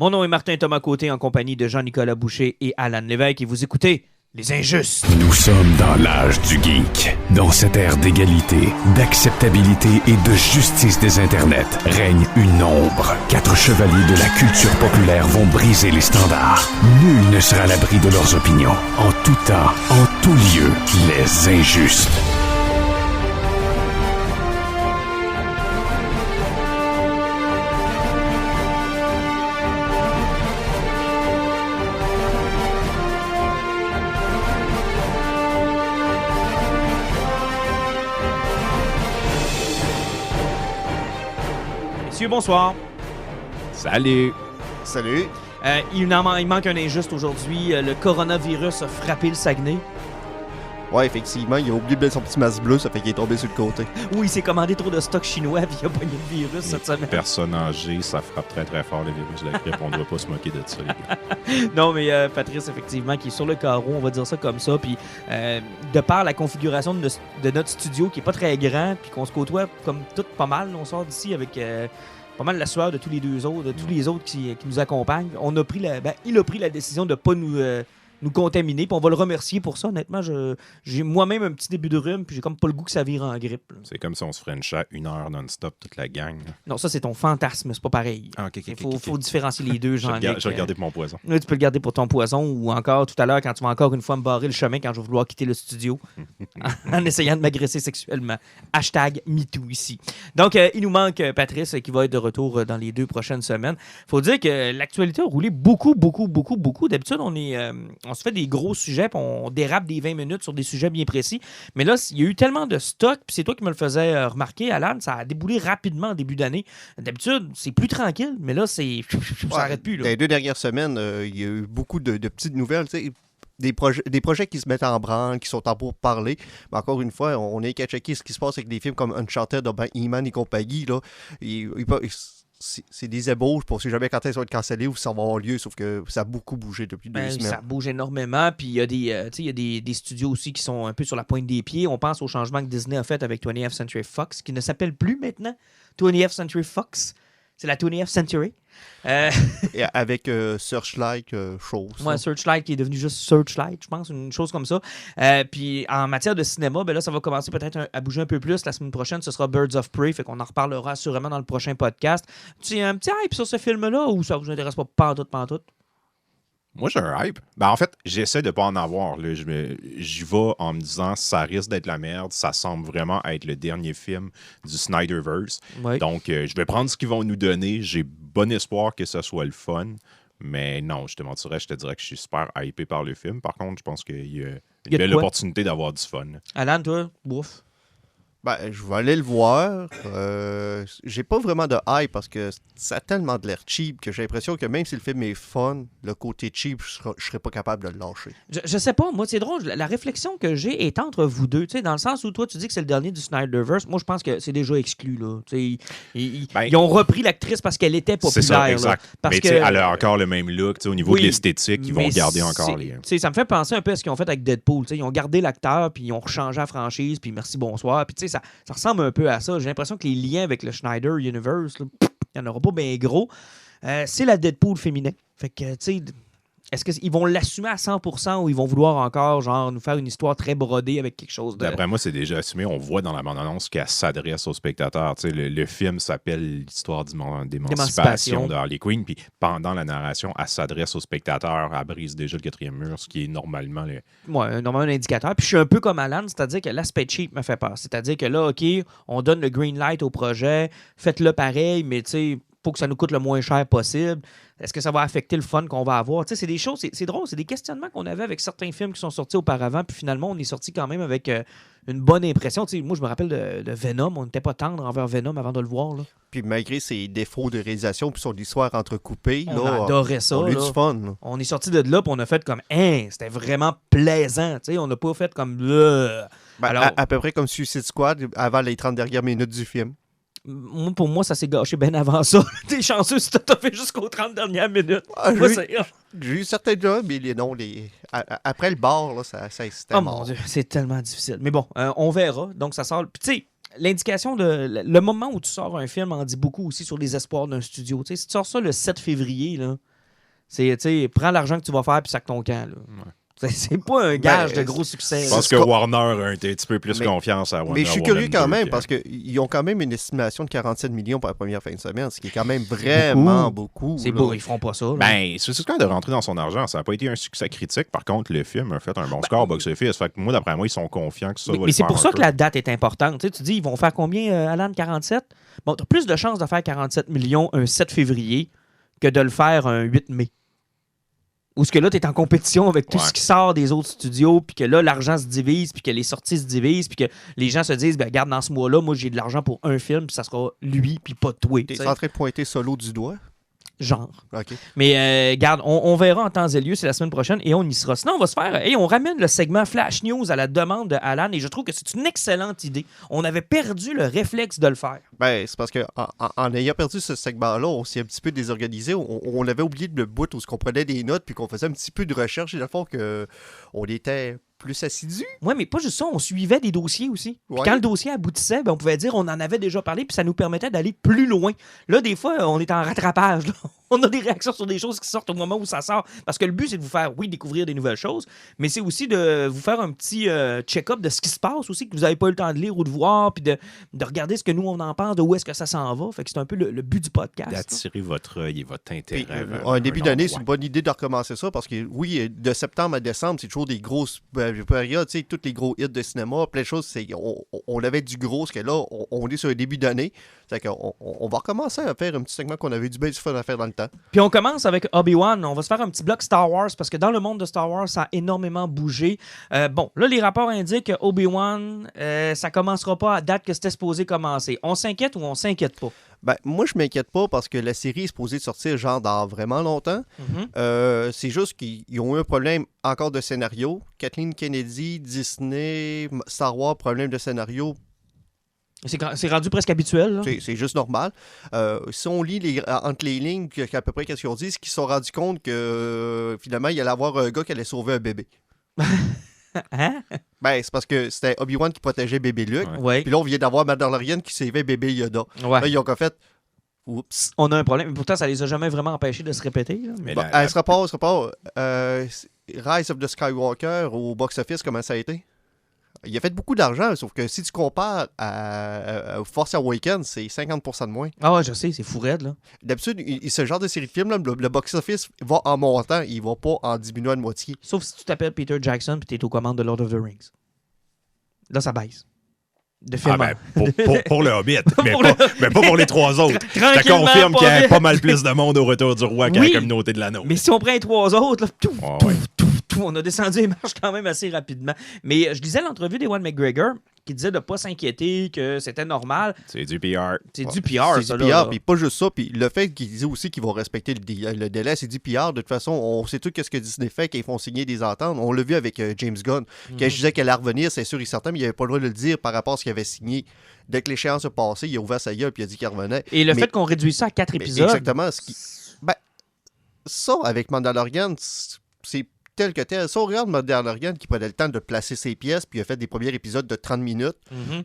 Mon nom est Martin Thomas Côté en compagnie de Jean-Nicolas Boucher et Alan Lévesque et vous écoutez Les Injustes. Nous sommes dans l'âge du geek. Dans cette ère d'égalité, d'acceptabilité et de justice des internets, règne une ombre. 4 chevaliers de la culture populaire vont briser les standards. Nul ne sera à l'abri de leurs opinions. En tout temps, en tout lieu, les Injustes. Messieurs, bonsoir. Salut! Salut! Il manque un injuste aujourd'hui. Le coronavirus a frappé le Saguenay. Ouais, effectivement, il a oublié de mettre son petit masque bleu, ça fait qu'il est tombé sur le côté. Oui, il s'est commandé trop de stock chinois puis il a pogné le virus cette semaine. Personne âgée, ça frappe très très fort le virus de la grippe. On ne doit pas se moquer de ça, les gars. Non, mais Patrice, effectivement, qui est sur le carreau, on va dire ça comme ça. Puis, de par la configuration de notre studio qui est pas très grand, puis qu'on se côtoie comme tout pas mal, on sort d'ici avec pas mal la sueur de tous les autres qui nous accompagnent. Il a pris la décision de pas nous contaminer, puis on va le remercier pour ça. Honnêtement, j'ai moi-même un petit début de rhume, puis j'ai comme pas le goût que ça vire en grippe. Là. C'est comme si on se frenchait 1 heure non-stop, toute la gang. Là. Non, ça, c'est ton fantasme, c'est pas pareil. Ah, ok. Il faut différencier les deux, Je Jean-Luc. vais regarder pour mon poison. Là, tu peux le garder pour ton poison, ou encore tout à l'heure, quand tu vas encore une fois me barrer le chemin quand je vais vouloir quitter le studio, en essayant de m'agresser sexuellement. #MeToo ici. Donc, il nous manque Patrice, qui va être de retour dans les 2 prochaines semaines. Faut dire que l'actualité a roulé beaucoup. D'habitude, on se fait des gros sujets, puis on dérape des 20 minutes sur des sujets bien précis. Mais là, il y a eu tellement de stock, puis c'est toi qui me le faisais remarquer, Alan, ça a déboulé rapidement en début d'année. D'habitude, c'est plus tranquille, mais là, ça n'arrête plus. Là. Dans les 2 dernières semaines, il y a eu beaucoup de petites nouvelles, tu sais. Des projets qui se mettent en branle, qui sont en pourparlers. Mais encore une fois, on est qu'à checker ce qui se passe avec des films comme Uncharted, He-Man et compagnie. Là. C'est des ébauches pour si jamais quand elles vont être cancellées ou si ça va avoir lieu, sauf que ça a beaucoup bougé depuis 2 semaines. Ça bouge énormément, puis il y a des studios aussi qui sont un peu sur la pointe des pieds. On pense au changement que Disney a fait avec 20th Century Fox, qui ne s'appelle plus maintenant 20th Century Fox. C'est la 20th Century. Et avec Searchlight, chose. Ouais, Searchlight qui est devenu juste Searchlight, je pense, une chose comme ça. Puis en matière de cinéma, ben là, ça va commencer peut-être à bouger un peu plus. La semaine prochaine, ce sera Birds of Prey, fait qu'on en reparlera assurément dans le prochain podcast. Tu as un petit hype sur ce film-là ou ça vous intéresse pas pantoute? Moi, j'ai un hype. En fait, j'essaie de pas en avoir. Là. J'y vais en me disant ça risque d'être la merde. Ça semble vraiment être le dernier film du Snyderverse. Oui. Donc, je vais prendre ce qu'ils vont nous donner. J'ai bon espoir que ce soit le fun. Mais non, je te mentirais, je te dirais que je suis super hypé par le film. Par contre, je pense qu'il y a une belle opportunité d'avoir du fun. Alan, toi, bouffe. Je vais aller le voir. J'ai pas vraiment de hype parce que ça a tellement de l'air cheap que j'ai l'impression que même si le film est fun, le côté cheap, je serais pas capable de le lâcher. Je sais pas, moi, c'est drôle. La réflexion que j'ai est entre vous deux, tu sais, dans le sens où toi, tu dis que c'est le dernier du Snyderverse. Moi, je pense que c'est déjà exclu, là. Ils ont repris l'actrice parce qu'elle était populaire. C'est ça, exact. Là, parce mais que elle a encore le même look, au niveau de l'esthétique, ils vont garder encore les... Ça me fait penser un peu à ce qu'ils ont fait avec Deadpool. Ils ont gardé l'acteur, puis ils ont rechangé la franchise, puis merci, bonsoir. Puis tu sais, ça ressemble un peu à ça. J'ai l'impression que les liens avec le Schneider Universe, il n'y en aura pas bien gros. C'est la Deadpool féminin. Fait que, tu sais, est-ce qu'ils vont l'assumer à 100% ou ils vont vouloir encore, genre, nous faire une histoire très brodée avec quelque chose de... D'après moi, c'est déjà assumé. On voit dans la bande-annonce qu'elle s'adresse aux spectateurs. Tu sais, le film s'appelle l'histoire d'émancipation de Harley Quinn. Puis pendant la narration, elle s'adresse aux spectateurs. Elle brise déjà le 4e mur, ce qui est normalement... normalement un indicateur. Puis je suis un peu comme Alan, c'est-à-dire que l'aspect cheap me fait peur. C'est-à-dire que là, OK, on donne le green light au projet, faites-le pareil, mais tu sais, faut que ça nous coûte le moins cher possible. Est-ce que ça va affecter le fun qu'on va avoir? Tu sais, c'est des choses, c'est drôle, c'est des questionnements qu'on avait avec certains films qui sont sortis auparavant, puis finalement, on est sorti quand même avec une bonne impression. Tu sais, moi, je me rappelle de Venom, on n'était pas tendre envers Venom avant de le voir. Là. Puis malgré ses défauts de réalisation puis son histoire entrecoupée, on adorait ça. On a eu du fun. Là. On est sorti de là, puis on a fait comme, c'était vraiment plaisant. Tu sais, on n'a pas fait comme... Alors, à peu près comme Suicide Squad avant les 30 dernières minutes du film. Pour moi, ça s'est gâché bien avant ça. T'es chanceux si t'as fait jusqu'aux 30 dernières minutes. J'ai eu certains jobs, mais après le bar, là, ça c'était mort. Mon Dieu, c'est tellement difficile. Mais bon, on verra. Donc, ça sort... Puis tu sais, l'indication de... Le moment où tu sors un film en dit beaucoup aussi sur les espoirs d'un studio. Tu sais, si tu sors ça le 7 février, là, c'est, tu sais, prends l'argent que tu vas faire puis sac ton camp. Là. Ouais. C'est pas un gage de gros succès. Je pense que Warner a un petit peu plus confiance à Warner. Mais je suis curieux quand même, parce qu'ils ont quand même une estimation de 47 millions pour la première fin de semaine, ce qui est quand même vraiment beaucoup. C'est beau, ils feront pas ça. Là. Ben, c'est quand de rentrer dans son argent. Ça n'a pas été un succès critique. Par contre, le film a fait un bon score au box-office. Fait que moi, d'après moi, ils sont confiants que ça va le faire. Mais c'est pour ça que la date est importante. Tu dis, ils vont faire combien, Alan, 47? Bon, tu as plus de chances de faire 47 millions un 7 février que de le faire un 8 mai. Ou ce que là, tu es en compétition avec tout ce qui sort des autres studios, puis que là, l'argent se divise, puis que les sorties se divisent, puis que les gens se disent, ben regarde, dans ce mois-là, moi, j'ai de l'argent pour un film, puis ça sera lui, puis pas toi. T'es en train de pointer Solo du doigt? Genre. Okay. Mais regarde, on verra en temps et lieu, c'est la semaine prochaine, et on y sera. Sinon, on va se faire... on ramène le segment Flash News à la demande de Alan, et je trouve que c'est une excellente idée. On avait perdu le réflexe de le faire. Ben, c'est parce qu'en ayant perdu ce segment-là, on s'est un petit peu désorganisé. On avait oublié le bout où on prenait des notes puis qu'on faisait un petit peu de recherche. Et dans le fond, on était plus assidus. Oui, mais pas juste ça, on suivait des dossiers aussi. Puis quand le dossier aboutissait, ben, on pouvait dire on en avait déjà parlé, puis ça nous permettait d'aller plus loin. Là, des fois, on est en rattrapage. Là. On a des réactions sur des choses qui sortent au moment où ça sort. Parce que le but, c'est de vous faire, oui, découvrir des nouvelles choses, mais c'est aussi de vous faire un petit check-up de ce qui se passe aussi, que vous n'avez pas eu le temps de lire ou de voir, puis de regarder ce que nous, on en pense, de où est-ce que ça s'en va. Fait que c'est un peu le but du podcast. D'attirer votre œil et votre intérêt. Un début d'année, c'est une bonne idée de recommencer ça, parce que, oui, de septembre à décembre, c'est toujours des grosses périodes, tu sais, tous les gros hits de cinéma, plein de choses, on avait du gros, parce que là, on est sur un début d'année. C'est qu'on va recommencer à faire un petit segment qu'on avait du bien du fun à faire dans le temps. Puis on commence avec Obi-Wan. On va se faire un petit bloc Star Wars parce que dans le monde de Star Wars, ça a énormément bougé. Bon, là, les rapports indiquent que Obi-Wan, ça commencera pas à date que c'était supposé commencer. On s'inquiète ou on s'inquiète pas? Ben, moi, je m'inquiète pas parce que la série est supposée sortir genre dans vraiment longtemps. Mm-hmm. C'est juste qu'ils ont eu un problème encore de scénario. Kathleen Kennedy, Disney, Star Wars, problème de scénario. C'est rendu presque habituel. Là. C'est juste normal. Si on lit entre les lignes à peu près qu'est-ce qu'ils ont dit, c'est qu'ils se sont rendus compte que finalement, il allait avoir un gars qui allait sauver un bébé. Hein? Ben, c'est parce que c'était Obi-Wan qui protégeait bébé Luke. Ouais. Puis là, on vient d'avoir Mandalorian qui sauvait bébé Yoda. Ouais. Là, ils ont fait... Oups. On a un problème. Mais pourtant, ça les a jamais vraiment empêchés de se répéter. Là. Mais Elle se repart. Rise of the Skywalker au box-office, comment ça a été? Il a fait beaucoup d'argent, sauf que si tu compares à Force Awakens, c'est 50% de moins. Ah ouais, je sais, c'est fou raide, là. D'habitude, ce genre de série de films, là, le box-office va en montant, il va pas en diminuant de moitié. Sauf si tu t'appelles Peter Jackson et tu es aux commandes de Lord of the Rings. Là, ça baisse. De film. Ah ben, pour le Hobbit, mais pas pour les trois autres. Je te confirme qu'il y a pas mal plus de monde au Retour du Roi qu'à la communauté de l'anneau. Mais si on prend les trois autres, là, on a descendu les marches quand même assez rapidement. Mais je lisais l'entrevue d'Ewan McGregor qui disait de ne pas s'inquiéter, que c'était normal. C'est du PR. C'est du PR, c'est du PR, puis pas juste ça. Puis le fait qu'ils disent aussi qu'ils vont respecter le délai, c'est du PR. De toute façon, on sait tout ce que Disney fait quand ils font signer des ententes. On l'a vu avec James Gunn. Quand je disais qu'elle allait revenir, c'est sûr et certain, mais il n'avait pas le droit de le dire par rapport à ce qu'il avait signé. Dès que l'échéance a passé, il a ouvert sa gueule et il a dit qu'il revenait. Et le fait qu'on réduise ça à 4 épisodes... Exactement. Ça, avec Mandalorian, c'est tel que tel. Si on regarde Mandalorian qui prenait le temps de placer ses pièces puis il a fait des premiers épisodes de 30 minutes,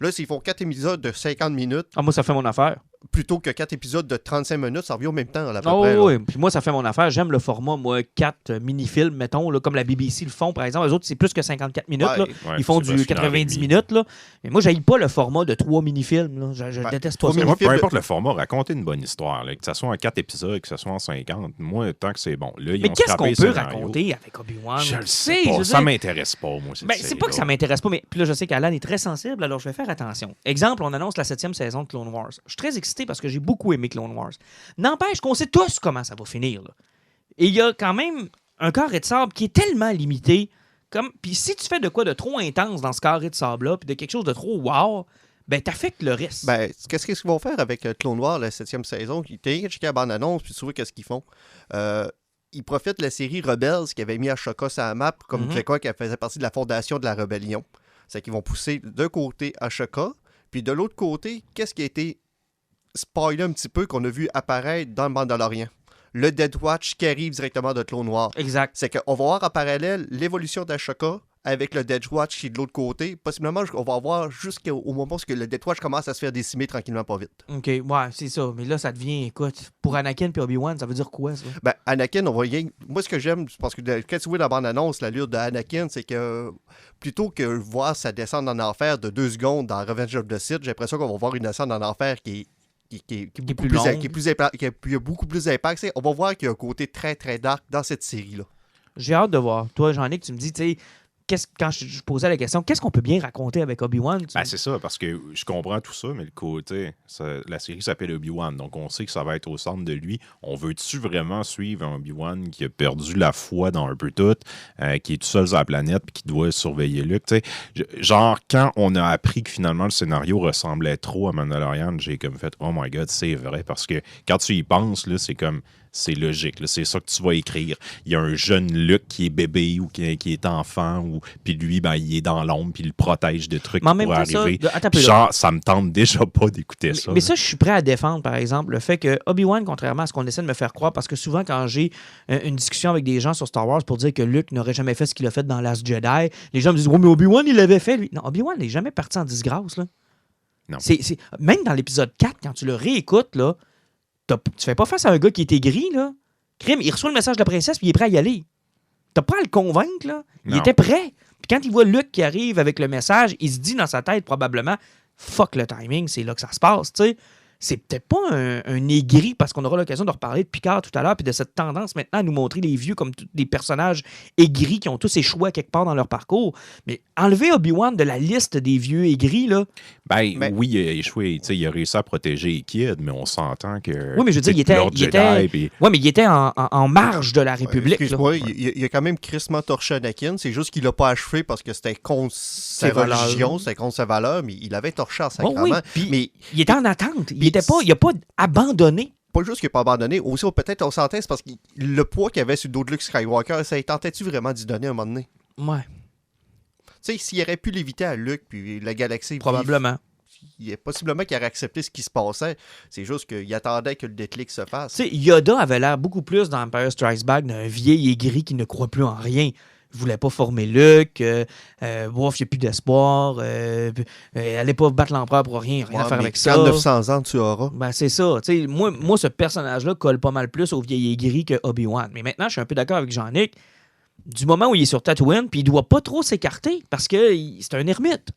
là, s'ils font 4 épisodes de 50 minutes... Ah, moi, ça fait mon affaire. Plutôt que 4 épisodes de 35 minutes, ça revient au même temps, à peu près. Oui, puis moi, ça fait mon affaire. J'aime le format, moi, 4 mini-films, mettons, là, comme la BBC le font, par exemple. Les autres, c'est plus que 54 minutes. Là. Ils font du 90 minutes. Là. Mais moi, j'haïs pas le format de 3 mini-films. Là. Je déteste pas ça. Moi, peu importe le format, raconter une bonne histoire. Là, que ce soit en 4 épisodes, que ce soit en 50, moi, tant que c'est bon. Là, mais qu'est-ce qu'on peut raconter avec Obi-Wan? Je le sais pas. Ça m'intéresse pas, moi. C'est pas que ça m'intéresse pas, mais puis là, je sais qu'Alan est très sensible, alors je vais faire attention. Exemple, on annonce la 7e saison de Clone Wars. Je suis très excité parce que j'ai beaucoup aimé Clone Wars. N'empêche qu'on sait tous comment ça va finir. Là. Et il y a quand même un carré de sable qui est tellement limité. Puis si tu fais de quoi de trop intense dans ce carré de sable-là, puis de quelque chose de trop wow, ben t'affectes le reste. Ben, qu'est-ce qu'ils vont faire avec Clone Wars, la 7e saison? Ils t'as checké la bande-annonce, puis tu vois qu'est-ce qu'ils font. Ils profitent de la série Rebels qui avait mis Ashoka sur la map, comme quelqu'un qui faisait partie de la fondation de la rébellion. C'est qu'ils vont pousser d'un côté Ashoka, puis de l'autre côté, qu'est-ce qui a été spoilé un petit peu qu'on a vu apparaître dans le Mandalorian. Le Death Watch qui arrive directement de Clone Wars. Exact. C'est qu'on va voir en parallèle l'évolution d'Ashoka avec le Death Watch qui est de l'autre côté. Possiblement, on va avoir jusqu'au moment où le Death Watch commence à se faire décimer tranquillement, pas vite. OK, ouais, c'est ça. Mais là, ça devient, écoute, pour Anakin et Obi-Wan, ça veut dire quoi, ça? Ben, Anakin, on va rien... Moi, ce que j'aime, parce que quand tu vois la bande-annonce, l'allure de Anakin, c'est que plutôt que voir sa descente en enfer de 2 secondes dans Revenge of the Sith, j'ai l'impression qu'on va voir une descente en enfer qui a beaucoup plus d'impact. On va voir qu'il y a un côté très, très dark dans cette série-là. J'ai hâte de voir. Toi, Jean-Nic, tu me dis, tu sais, quand je posais la question, qu'est-ce qu'on peut bien raconter avec Obi-Wan? Ben, c'est ça, parce que je comprends tout ça, mais le côté, la série s'appelle Obi-Wan, donc on sait que ça va être au centre de lui. On veut-tu vraiment suivre un Obi-Wan qui a perdu la foi dans un peu tout, qui est tout seul sur la planète et qui doit surveiller Luke? Genre, quand on a appris que finalement le scénario ressemblait trop à Mandalorian, j'ai comme fait « Oh my God, c'est vrai », parce que quand tu y penses, là, c'est comme... C'est logique, là. C'est ça que tu vas écrire. Il y a un jeune Luke qui est bébé ou qui est enfant, puis lui, ben, il est dans l'ombre, puis il le protège de trucs qui pourraient arriver. Genre, ça me tente déjà pas d'écouter ça. Mais ça, je suis prêt à défendre, par exemple, le fait que Obi-Wan, contrairement à ce qu'on essaie de me faire croire, parce que souvent, quand j'ai une discussion avec des gens sur Star Wars pour dire que Luke n'aurait jamais fait ce qu'il a fait dans Last Jedi, les gens me disent « Oh, mais Obi-Wan, il l'avait fait, lui. » Non, Obi-Wan n'est jamais parti en disgrâce, là. Non. Même dans l'épisode 4, quand tu le réécoutes, là, tu fais pas face à un gars qui est aigri, là. Crime, il reçoit le message de la princesse puis il est prêt à y aller. T'as pas à le convaincre, là. Il était prêt. Puis quand il voit Luke qui arrive avec le message, il se dit dans sa tête probablement « Fuck le timing, c'est là que ça se passe, tu sais. » C'est peut-être pas un aigri, parce qu'on aura l'occasion de reparler de Picard tout à l'heure, puis de cette tendance maintenant à nous montrer les vieux comme des personnages aigris qui ont tous échoué quelque part dans leur parcours. Mais enlever Obi-Wan de la liste des vieux aigris, là... Oui, il a échoué. Il a réussi à protéger les kids, mais on s'entend que... Oui, mais je veux dire, il était en marge de la République. Excuse-moi, il a quand même crissement torché Anakin. C'est juste qu'il l'a pas achevé parce que c'était contre sa religion, c'était contre sa valeur, mais il avait torché en sacrement. Mais il était en attente. Il n'a pas abandonné. Pas juste qu'il n'a pas abandonné. Aussi, peut-être on s'entend, c'est parce que le poids qu'il avait sur le dos de Luke Skywalker, ça tentait-tu vraiment d'y donner à un moment donné? Ouais. Tu sais, s'il aurait pu l'éviter à Luke, puis la galaxie... Probablement. Possiblement qu'il aurait accepté ce qui se passait. C'est juste qu'il attendait que le déclic se fasse. Tu sais, Yoda avait l'air beaucoup plus dans Empire Strikes Back d'un vieil aigri qui ne croit plus en rien. Il voulait pas former Luke, il n'y a plus d'espoir, allez pas battre l'empereur pour rien à faire avec ça. 900 ans, tu auras. Ben, c'est ça. Moi, ce personnage-là colle pas mal plus au vieil aigri que Obi-Wan. Mais maintenant, je suis un peu d'accord avec Jean-Nic. Du moment où il est sur Tatooine, puis il doit pas trop s'écarter parce que c'est un ermite.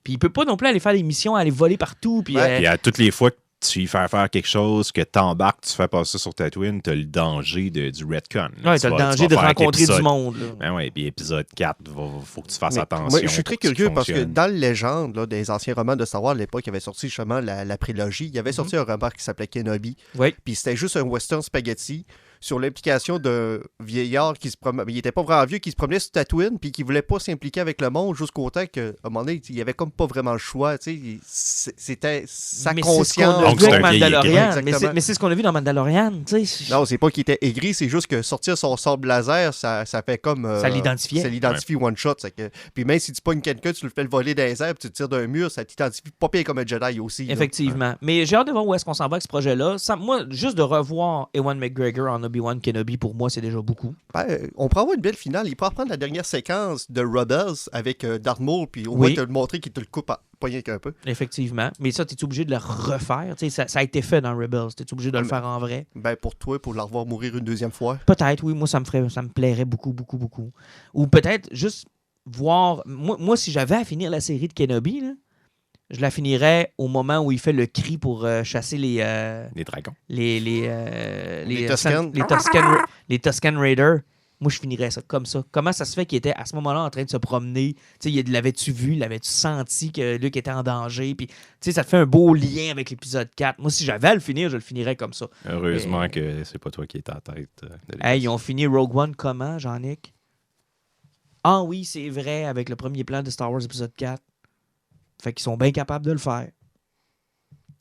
Puis il peut pas non plus aller faire des missions, aller voler partout. Puis puis à toutes les fois que tu lui fais faire quelque chose, que t'embarques, tu fais passer sur Tatooine, t'as le danger du retcon. Oui, t'as le danger de rencontrer du monde. Ben oui, puis épisode 4, faut que tu fasses attention. Moi, je suis très curieux parce que dans la légende là, des anciens romans de Star Wars, à l'époque, il avait sorti justement la prélogie. Il y avait sorti un roman qui s'appelait Kenobi. Oui. Puis c'était juste un western spaghetti sur l'implication d'un vieillard qui se promenait. Il était pas vraiment vieux, qui se promenait sur Tatooine, puis qui voulait pas s'impliquer avec le monde jusqu'au temps qu'à un moment donné, il y avait comme pas vraiment le choix. C'était sa conscience. Donc, c'est Mandalorian. Mais c'est ce qu'on a vu dans Mandalorian. Non, c'est pas qu'il était aigri, c'est juste que sortir son sable laser, ça fait comme. Ça l'identifiait. Ça l'identifie one shot. Puis même si tu pognes quelqu'un, tu le fais le voler dans les airs, puis tu tires d'un mur, ça t'identifie pas pire comme un Jedi aussi. Effectivement. Mais j'ai hâte de voir où est-ce qu'on s'en va avec ce projet-là. Moi, juste de revoir Ewan McGregor en Obi-Wan Kenobi, pour moi, c'est déjà beaucoup. On pourrait avoir une belle finale. Il peut reprendre la dernière séquence de Rebels avec Darth Maul, puis au moins te le montrer qu'il te le coupe pas rien qu'un peu. Effectivement. Mais ça, t'es obligé de le refaire. Ça a été fait dans Rebels. T'es obligé de le faire en vrai. Pour toi, pour la revoir mourir une deuxième fois? Peut-être, oui. Moi, ça me plairait beaucoup, beaucoup, beaucoup. Ou peut-être juste voir... Moi, si j'avais à finir la série de Kenobi, là, je la finirais au moment où il fait le cri pour chasser les dragons. Les Tusken Raiders. Moi, je finirais ça comme ça. Comment ça se fait qu'il était à ce moment-là en train de se promener? L'avais-tu vu? L'avais-tu senti que Luke était en danger? Puis, ça te fait un beau lien avec l'épisode 4. Moi, si j'avais à le finir, je le finirais comme ça. Heureusement que c'est pas toi qui es à la tête. Ils ont fini Rogue One comment, Jean-Nic? Ah oui, c'est vrai, avec le premier plan de Star Wars épisode 4. Fait qu'ils sont bien capables de le faire.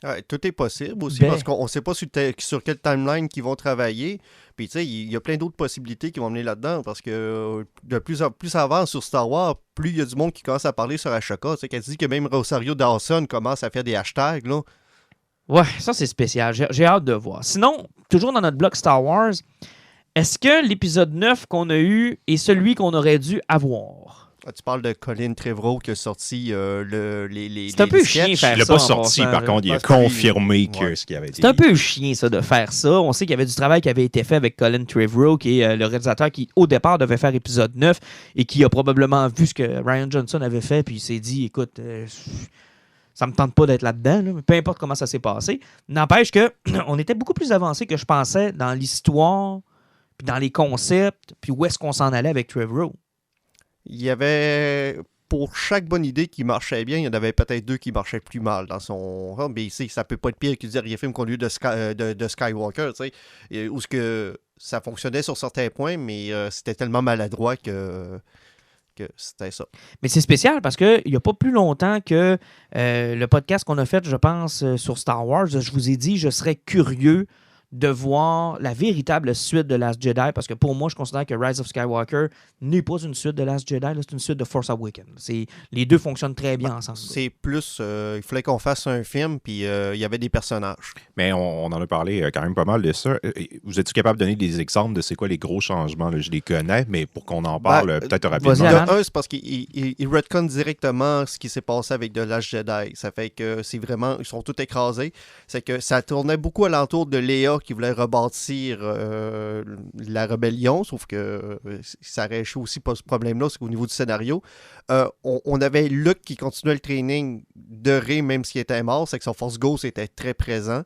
Ouais, tout est possible aussi parce qu'on ne sait pas sur quelle timeline qu'ils vont travailler. Puis, tu sais, il y a plein d'autres possibilités qui vont mener là-dedans parce que de plus en plus avant sur Star Wars, plus il y a du monde qui commence à parler sur Ashoka. Tu sais, quand tu dis que même Rosario Dawson commence à faire des hashtags, là. Ouais, ça, c'est spécial. J'ai hâte de voir. Sinon, toujours dans notre bloc Star Wars, est-ce que l'épisode 9 qu'on a eu est celui qu'on aurait dû avoir? Tu parles de Colin Trevorrow qui a sorti les C'est un peu les chien sketchs. faire Il l'a ça, pas en sorti, passant, par là. contre, il a Parce que lui, confirmé que ouais. ce qui avait été C'est un dit. peu chien, ça, de faire ça. On sait qu'il y avait du travail qui avait été fait avec Colin Trevorrow, qui est le réalisateur qui, au départ, devait faire épisode 9 et qui a probablement vu ce que Rian Johnson avait fait, puis il s'est dit, écoute, ça me tente pas d'être là-dedans, là, mais peu importe comment ça s'est passé. N'empêche que on était beaucoup plus avancé que je pensais dans l'histoire, puis dans les concepts, puis où est-ce qu'on s'en allait avec Trevorrow. Il y avait, pour chaque bonne idée qui marchait bien, il y en avait peut-être 2 qui marchaient plus mal dans son rang. Mais ici, ça peut pas être pire que le dernier film qu'on a eu de Skywalker, tu sais, où ce que ça fonctionnait sur certains points, mais c'était tellement maladroit que c'était ça. Mais c'est spécial parce qu'il n'y a pas plus longtemps que le podcast qu'on a fait, je pense, sur Star Wars, je vous ai dit, je serais curieux de voir la véritable suite de Last Jedi, parce que pour moi, je considère que Rise of Skywalker n'est pas une suite de Last Jedi, là, c'est une suite de Force Awakens. Les deux fonctionnent très bien ensemble. C'est plus, il fallait qu'on fasse un film, puis il y avait des personnages. Mais on en a parlé quand même pas mal de ça. Vous êtes-vous capable de donner des exemples de c'est quoi les gros changements? Là? Je les connais, mais pour qu'on en parle peut-être rapidement. vas-y, De Alan. un, c'est parce qu'il retconne directement ce qui s'est passé avec The Last Jedi. Ça fait que c'est vraiment, ils sont tous écrasés. C'est que ça tournait beaucoup alentour de Léa qui voulait rebâtir la rébellion, sauf que ça réussit aussi pas ce problème-là, c'est qu'au niveau du scénario, on avait Luke qui continuait le training de Rey même s'il était mort, c'est que son Force Ghost était très présent.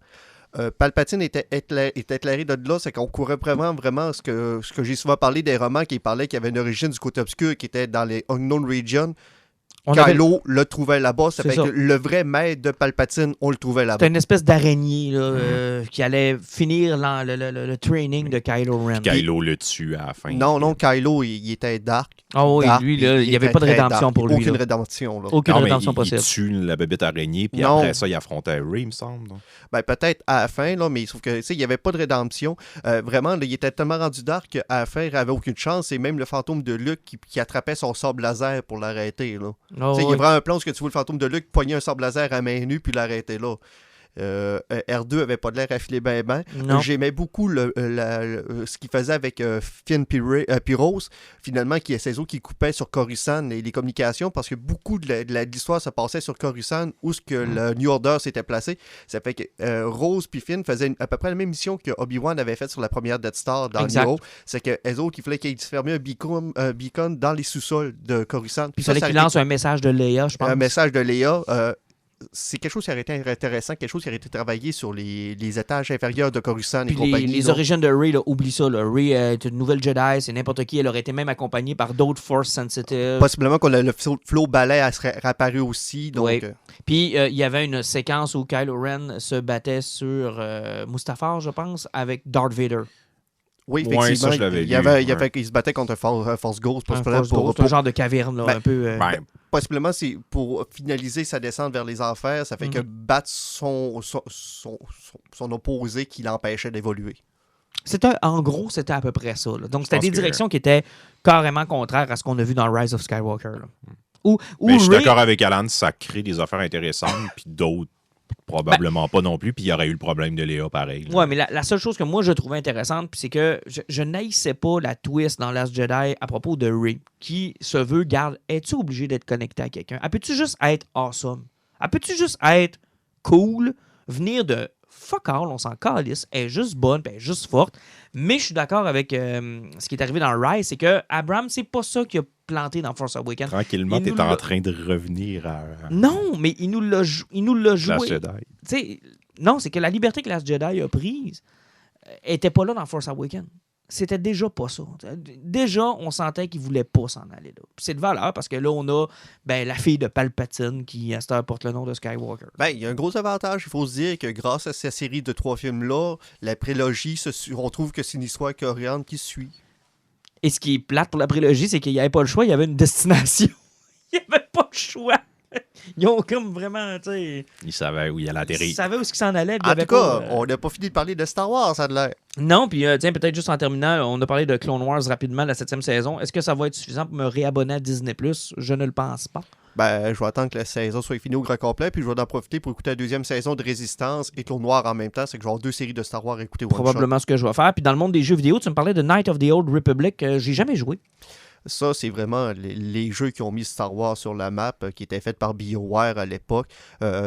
Palpatine était éclairé de là, c'est qu'on courait vraiment ce que j'ai souvent parlé des romans qui parlaient qu'il y avait une origine du côté obscur qui était dans les Unknown Regions. Kylo le trouvait là-bas, ça fait que le vrai maître de Palpatine, on le trouvait là-bas. C'était une espèce d'araignée là, qui allait finir le training de Kylo Ren. Kylo le tue à la fin. Non, Kylo, il était dark. Oh oui, Dark, lui, là, il n'y avait était pas de très rédemption dark. pour lui. Aucune là. rédemption. Là. Aucune Non, mais rédemption il possible. tue la bébête araignée, puis Non. après ça, il affrontait Rey, il me semble. Donc. Ben, peut-être à la fin, là, mais sauf que, tu sais, il n'y avait pas de rédemption. Vraiment, là, il était tellement rendu dark qu'à la fin, il n'avait aucune chance. Et même le fantôme de Luke qui attrapait son sabre laser pour l'arrêter. Là. Oh, Il y a oui. vraiment un plan où tu vois le fantôme de Luke poigner un sabre laser à main nue puis l'arrêter là. R2 avait pas de l'air à filer ben. Non. J'aimais beaucoup ce qu'il faisait avec Finn Pyros, finalement, qui est ses os qui coupaient sur Coruscant et les communications, parce que beaucoup de l'histoire se passait sur Coruscant, où ce que le New Order s'était placé. Ça fait que Rose puis Finn faisaient à peu près la même mission que Obi-Wan avait faite sur la première Death Star dans Exact. New Hope. C'est que les autres, il fallait qu'ils fermaient un beacon dans les sous-sols de Coruscant. Puis il fallait qu'il lance un message de Leia, je pense. un message de Léa. C'est quelque chose qui aurait été intéressant, quelque chose qui aurait été travaillé sur les étages inférieurs de Coruscant et Puis compagnie. les là. origines de Rey, là, oublie ça. Là. Rey est une nouvelle Jedi, c'est n'importe qui. Elle aurait été même accompagnée par d'autres Force Sensitive. Possiblement que le flow balai serait réapparu aussi. Donc, Oui. Puis il y avait une séquence où Kylo Ren se battait sur Mustafar, je pense, avec Darth Vader. oui, Ouais, effectivement. ça, je l'avais il lu, avait qu'il se battait contre un Force Ghost. Un Possiblement Force Ghost, un genre de caverne, là, Ben, un peu. Ben, possiblement, c'est pour finaliser sa descente vers les enfers. Ça fait que battre son opposé qui l'empêchait d'évoluer. En gros, c'était à peu près ça. Là. Donc, c'était pense des que- directions qui étaient carrément contraires à ce qu'on a vu dans Rise of Skywalker. Là. Où mais je suis Rey- d'accord avec Alan, ça crée des affaires intéressantes, puis d'autres, probablement pas non plus, puis il y aurait eu le problème de Léa pareil. là. Ouais, mais la seule chose que moi je trouvais intéressante, puis c'est que je n'haïssais pas la twist dans Last Jedi à propos de Rey, qui se veut, garde, es-tu obligé d'être connecté à quelqu'un? Elle peut-tu juste être awesome? Elle peut-tu juste être cool? Venir de fuck all, on s'en calisse, elle est juste bonne, puis elle est juste forte. Mais je suis d'accord avec ce qui est arrivé dans Rise, c'est que Abrams, c'est pas ça qu'il a planté dans Force Awakens. Tranquillement, Il t'es nous en l'a- train de revenir à Non, mais il nous l'a la joué. Jedi. Tu sais, non, c'est que la liberté que Last Jedi a prise était pas là dans Force Awakens. C'était déjà pas ça. Déjà, on sentait qu'il voulait pas s'en aller là. Puis c'est de valeur parce que là, on a la fille de Palpatine qui, à cette heure, porte le nom de Skywalker. Ben, il y a un gros avantage. Il faut se dire que grâce à cette série de 3 films-là, la prélogie, on trouve que c'est une histoire cohérente qui suit. Et ce qui est plate pour la prélogie, c'est qu'il n'y avait pas le choix, il y avait une destination. Il n'y avait pas le choix. Ils ont comme vraiment, tu sais... Il savait où il allait Ils atterrir. savaient où ils s'en allaient. puis il y En avait tout cas, pas, on n'a pas fini de parler de Star Wars, ça a de l'air. Non, puis tiens, peut-être juste en terminant, on a parlé de Clone Wars rapidement, la 7e saison. Est-ce que ça va être suffisant pour me réabonner à Disney+? Je ne le pense pas. Ben, je vais attendre que la saison soit finie au grand complet, puis je vais en profiter pour écouter la 2e saison de Résistance et Clone Noir en même temps. C'est que je vais avoir 2 séries de Star Wars à écouter one shot. Probablement ce que je vais faire. Puis dans le monde des jeux vidéo, tu me parlais de Knight of the Old Republic. J'ai jamais joué. Ça, c'est vraiment les jeux qui ont mis Star Wars sur la map, qui étaient faits par BioWare à l'époque.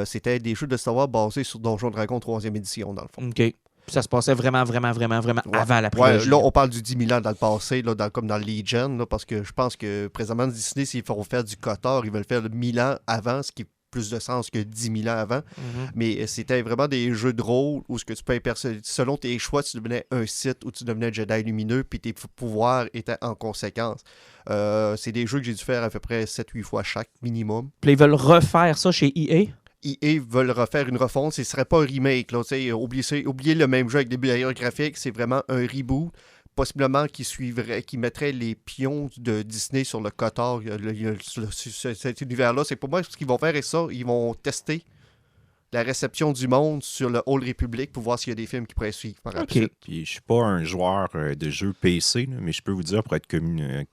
C'était des jeux de Star Wars basés sur Donjon Dragon 3e édition, dans le fond. OK. Ça se passait vraiment avant la prélogie. Là, on parle du 10 000 ans dans le passé, là, comme dans Legion, là, parce que je pense que présentement, Disney, s'ils font faire du KOTOR, ils veulent faire 1000 ans avant, ce qui est plus de sens que 10 000 ans avant. Mais c'était vraiment des jeux de rôle où ce que tu peux selon tes choix, tu devenais un Sith ou tu devenais Jedi lumineux, puis tes pouvoirs étaient en conséquence. C'est des jeux que j'ai dû faire à peu près 7-8 fois chaque minimum. Puis ils veulent refaire ça chez EA? EA veulent refaire une refonte, ce ne serait pas un remake. Là, oubliez le même jeu avec des meilleurs graphiques, c'est vraiment un reboot, possiblement qui mettrait les pions de Disney sur le KOTOR, cet univers-là. C'est pour moi ce qu'ils vont faire, et ça, ils vont tester la réception du monde sur le Old Republic pour voir s'il y a des films qui pourraient suivre par après. Puis, je suis pas un joueur de jeux PC, là, mais je peux vous dire, pour être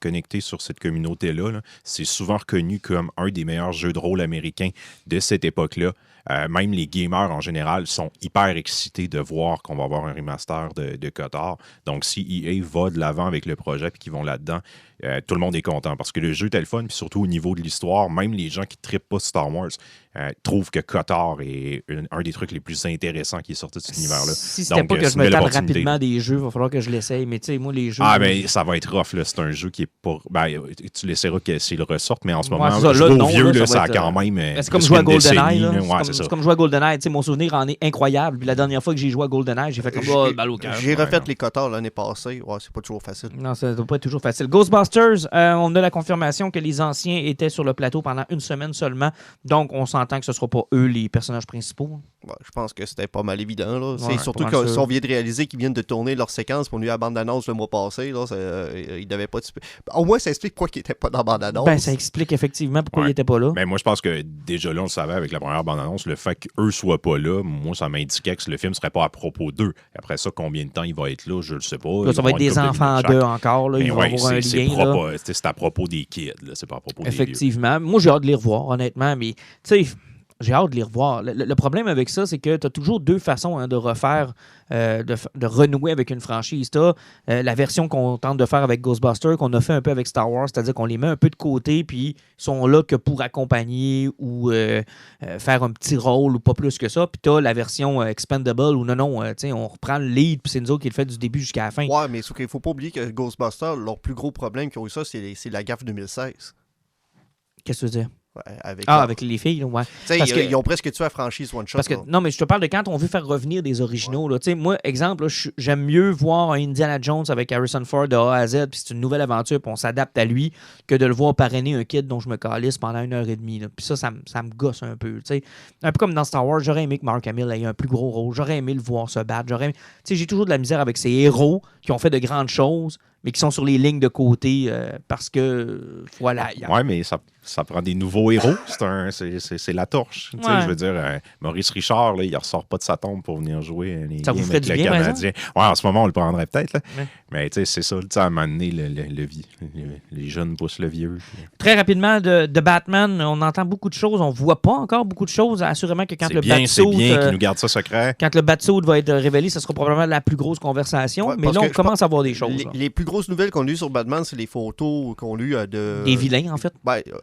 connecté sur cette communauté-là, là, c'est souvent reconnu comme un des meilleurs jeux de rôle américains de cette époque-là. Même les gamers en général sont hyper excités de voir qu'on va avoir un remaster de KOTOR. Donc, si EA va de l'avant avec le projet et qu'ils vont là-dedans, tout le monde est content parce que le jeu est le fun, puis surtout au niveau de l'histoire, même les gens qui ne trippent pas Star Wars trouvent que KOTOR est un des trucs les plus intéressants qui est sorti de cet univers-là. Si c'était pas que je me tape rapidement des jeux, il va falloir que je l'essaye. Mais tu sais, moi, les jeux... mais ça va être rough, là. C'est un jeu qui est pas... tu l'essaieras s'il ressorte, mais en ce moment, ça, je là, au vieux, là, ça a être, quand même... c'est comme jouer à GoldenEye, là. C'est comme jouer à GoldenEye. Tu sais, mon souvenir en est incroyable. Puis la dernière fois que j'ai joué à GoldenEye, j'ai fait comme balle au cœur. J'ai refait les KOTOR l'année passée. Ouais, c'est pas toujours facile. Non, ça doit pas être toujours facile. Ghostbusters, on a la confirmation que les anciens étaient sur le plateau pendant une semaine seulement. Donc, on s'entend que ce ne sera pas eux les personnages principaux. Ouais, je pense que c'était pas mal évident. Là. Ouais, surtout qu'on vient de réaliser qu'ils viennent de tourner leur séquence pour nous à la bande-annonce le mois passé. Là, ils n'avaient pas... Au moins, ça explique pourquoi ils n'étaient pas dans la bande-annonce. Ça explique effectivement pourquoi ils n'étaient pas là. Mais moi, je pense que déjà là, on le savait avec la première bande-annonce, le fait qu'eux ne soient pas là, moi, ça m'indiquait que le film ne serait pas à propos d'eux. Après ça, combien de temps il va être là, je ne le sais pas. Là, ça va être des enfants d'eux encore. Là. Ils vont avoir un lien. C'est à propos des kids, là. C'est pas à propos des vieux. Effectivement. Moi, j'ai hâte de les revoir, honnêtement. Mais, tu sais... J'ai hâte de les revoir. Le problème avec ça, c'est que tu as toujours deux façons de refaire, de renouer avec une franchise. Tu as la version qu'on tente de faire avec Ghostbusters, qu'on a fait un peu avec Star Wars, c'est-à-dire qu'on les met un peu de côté, puis ils sont là que pour accompagner ou faire un petit rôle ou pas plus que ça. Puis tu as la version Expendable où non, on reprend le lead, puis c'est nous autres qui le fait du début jusqu'à la fin. Ouais, mais il ne faut pas oublier que Ghostbusters, leur plus gros problème qu'ils ont eu ça, c'est la gaffe 2016. Qu'est-ce que tu veux dire? Avec les filles, ouais. Ils ont presque tué la franchise One Shot. Non, mais je te parle de quand on veut faire revenir des originaux. Ouais. Là. Moi, exemple, là, j'aime mieux voir un Indiana Jones avec Harrison Ford de A à Z, puis c'est une nouvelle aventure, puis on s'adapte à lui, que de le voir parrainer un kid dont je me calisse pendant 1h30. Puis ça me gosse un peu. T'sais. Un peu comme dans Star Wars, j'aurais aimé que Mark Hamill ait un plus gros rôle. J'aurais aimé le voir se battre. J'ai toujours de la misère avec ces héros qui ont fait de grandes choses, mais qui sont sur les lignes de côté parce que, voilà. Ouais, mais ça prend des nouveaux héros. C'est la torche. Ouais. Je veux dire, Maurice Richard, là, il ne ressort pas de sa tombe pour venir jouer les ça vous ferait du bien, Canadien. Ouais, en ce moment, on le prendrait peut-être. Là. Ouais. Mais c'est ça, à un moment donné, les jeunes poussent le vieux. Très rapidement, de Batman, on entend beaucoup de choses. On ne voit pas encore beaucoup de choses. Assurément que quand le Batsuit... C'est bien qu'ils nous gardent ça secret. Quand le Batsuit va être révélé, ce sera probablement la plus grosse conversation. Ouais, mais là, on commence à voir des choses. Les plus grosses nouvelles qu'on a eues sur Batman, c'est les photos qu'on a eues de... Des vilains, en fait.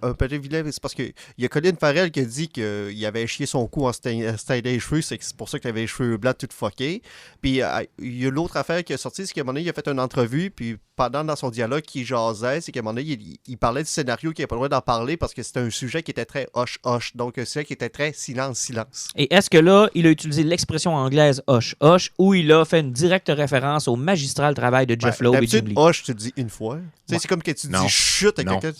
Un petit vilain, c'est parce qu'il y a Colin Farrell qui a dit qu'il avait chié son cou en stylant les cheveux, c'est pour ça qu'il avait les cheveux blancs tout fuckés. Puis il y a l'autre affaire qui est sortie, c'est qu'à un moment donné, il a fait une entrevue, puis dans son dialogue qui jasait, c'est qu'à un moment donné, il parlait du scénario qu'il n'avait pas le droit d'en parler parce que c'était un sujet qui était très hush-hush, donc un sujet qui était très silence-silence. Et est-ce que là, il a utilisé l'expression anglaise hush-hush ou il a fait une directe référence au magistral travail de Jeff Loeb et Jim Lee? Hush, tu le dis une fois. C'est comme que tu dis chut à quelqu'un.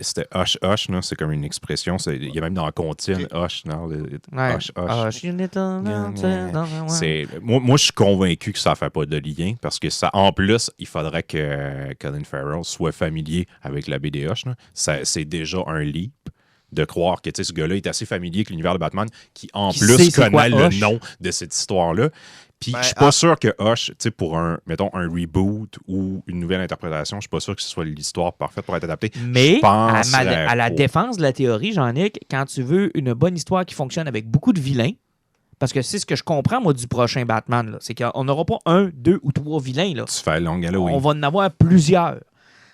C'était hush-hush, c'est comme une expression. Il y a même dans la comptine hush. Hush-hush. Moi, je suis convaincu que ça ne fait pas de lien parce que ça, en plus, il faudrait que Colin Farrell soit familier avec la BD Hush. C'est déjà un leap de croire que ce gars-là est assez familier avec l'univers de Batman qui, en plus, connaît le nom de cette histoire-là. Puis je suis pas sûr que Hush, pour un reboot ou une nouvelle interprétation, je suis pas sûr que ce soit l'histoire parfaite pour être adaptée. Mais à la défense de la théorie, Jean-Nic, quand tu veux une bonne histoire qui fonctionne avec beaucoup de vilains, parce que c'est ce que je comprends, moi, du prochain Batman, là, c'est qu'on n'aura pas 1, 2 ou 3 vilains. Là. Tu fais long Halloween. On va en avoir plusieurs.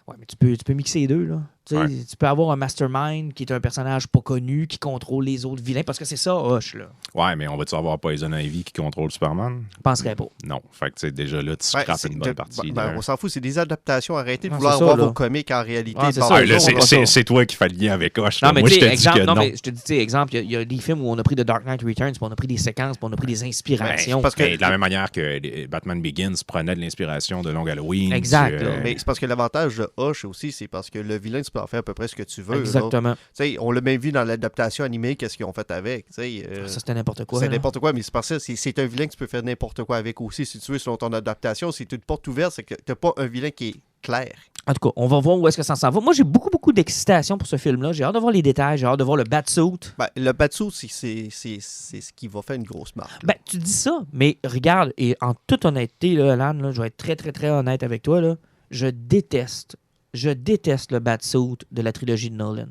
Ouais, mais tu peux mixer les deux, là. Tu sais, tu peux avoir un mastermind qui est un personnage pas connu, qui contrôle les autres vilains, parce que c'est ça, Hush, là. Ouais, mais on va-tu avoir Poison Ivy qui contrôle Superman? Je penserais pas. Non. Fait que, tu sais, déjà là, tu scrapes une bonne partie. On s'en fout, c'est des adaptations. Arrêtez de Ouais, vouloir c'est ça, voir là. vos comics en réalité. Ouais, c'est ça. C'est toi qui fais le lien avec Hush. Non, mais Moi, tu je sais, te dis exemple, que non. mais je te dis, tu sais, exemple, il y a des films où on a pris The Dark Knight Returns, puis on a pris des séquences, puis on a pris des inspirations. Parce que de la même manière que Batman Begins prenait de l'inspiration de Long Halloween. Exact. Mais c'est parce que l'avantage de Hush aussi, c'est parce que le vilain, tu peux en faire à peu près ce que tu veux. Exactement. On l'a même vu dans l'adaptation animée, qu'est-ce qu'ils ont fait avec. Ça, c'était n'importe quoi. C'est là. n'importe quoi, mais c'est parce que c'est un vilain que tu peux faire n'importe quoi avec aussi. Si tu veux, selon ton adaptation, c'est une porte ouverte, c'est que tu n'as pas un vilain qui est clair. En tout cas, on va voir où est-ce que ça s'en va. Moi, j'ai beaucoup d'excitation pour ce film-là. J'ai hâte de voir les détails, j'ai hâte de voir le Batsuit. Ben, le Batsuit, c'est ce qui va faire une grosse marque. Ben, tu dis ça, mais regarde, et en toute honnêteté, là, Alan, là, je vais être très, très, très honnête avec toi, là, je déteste le Batsuit de la trilogie de Nolan.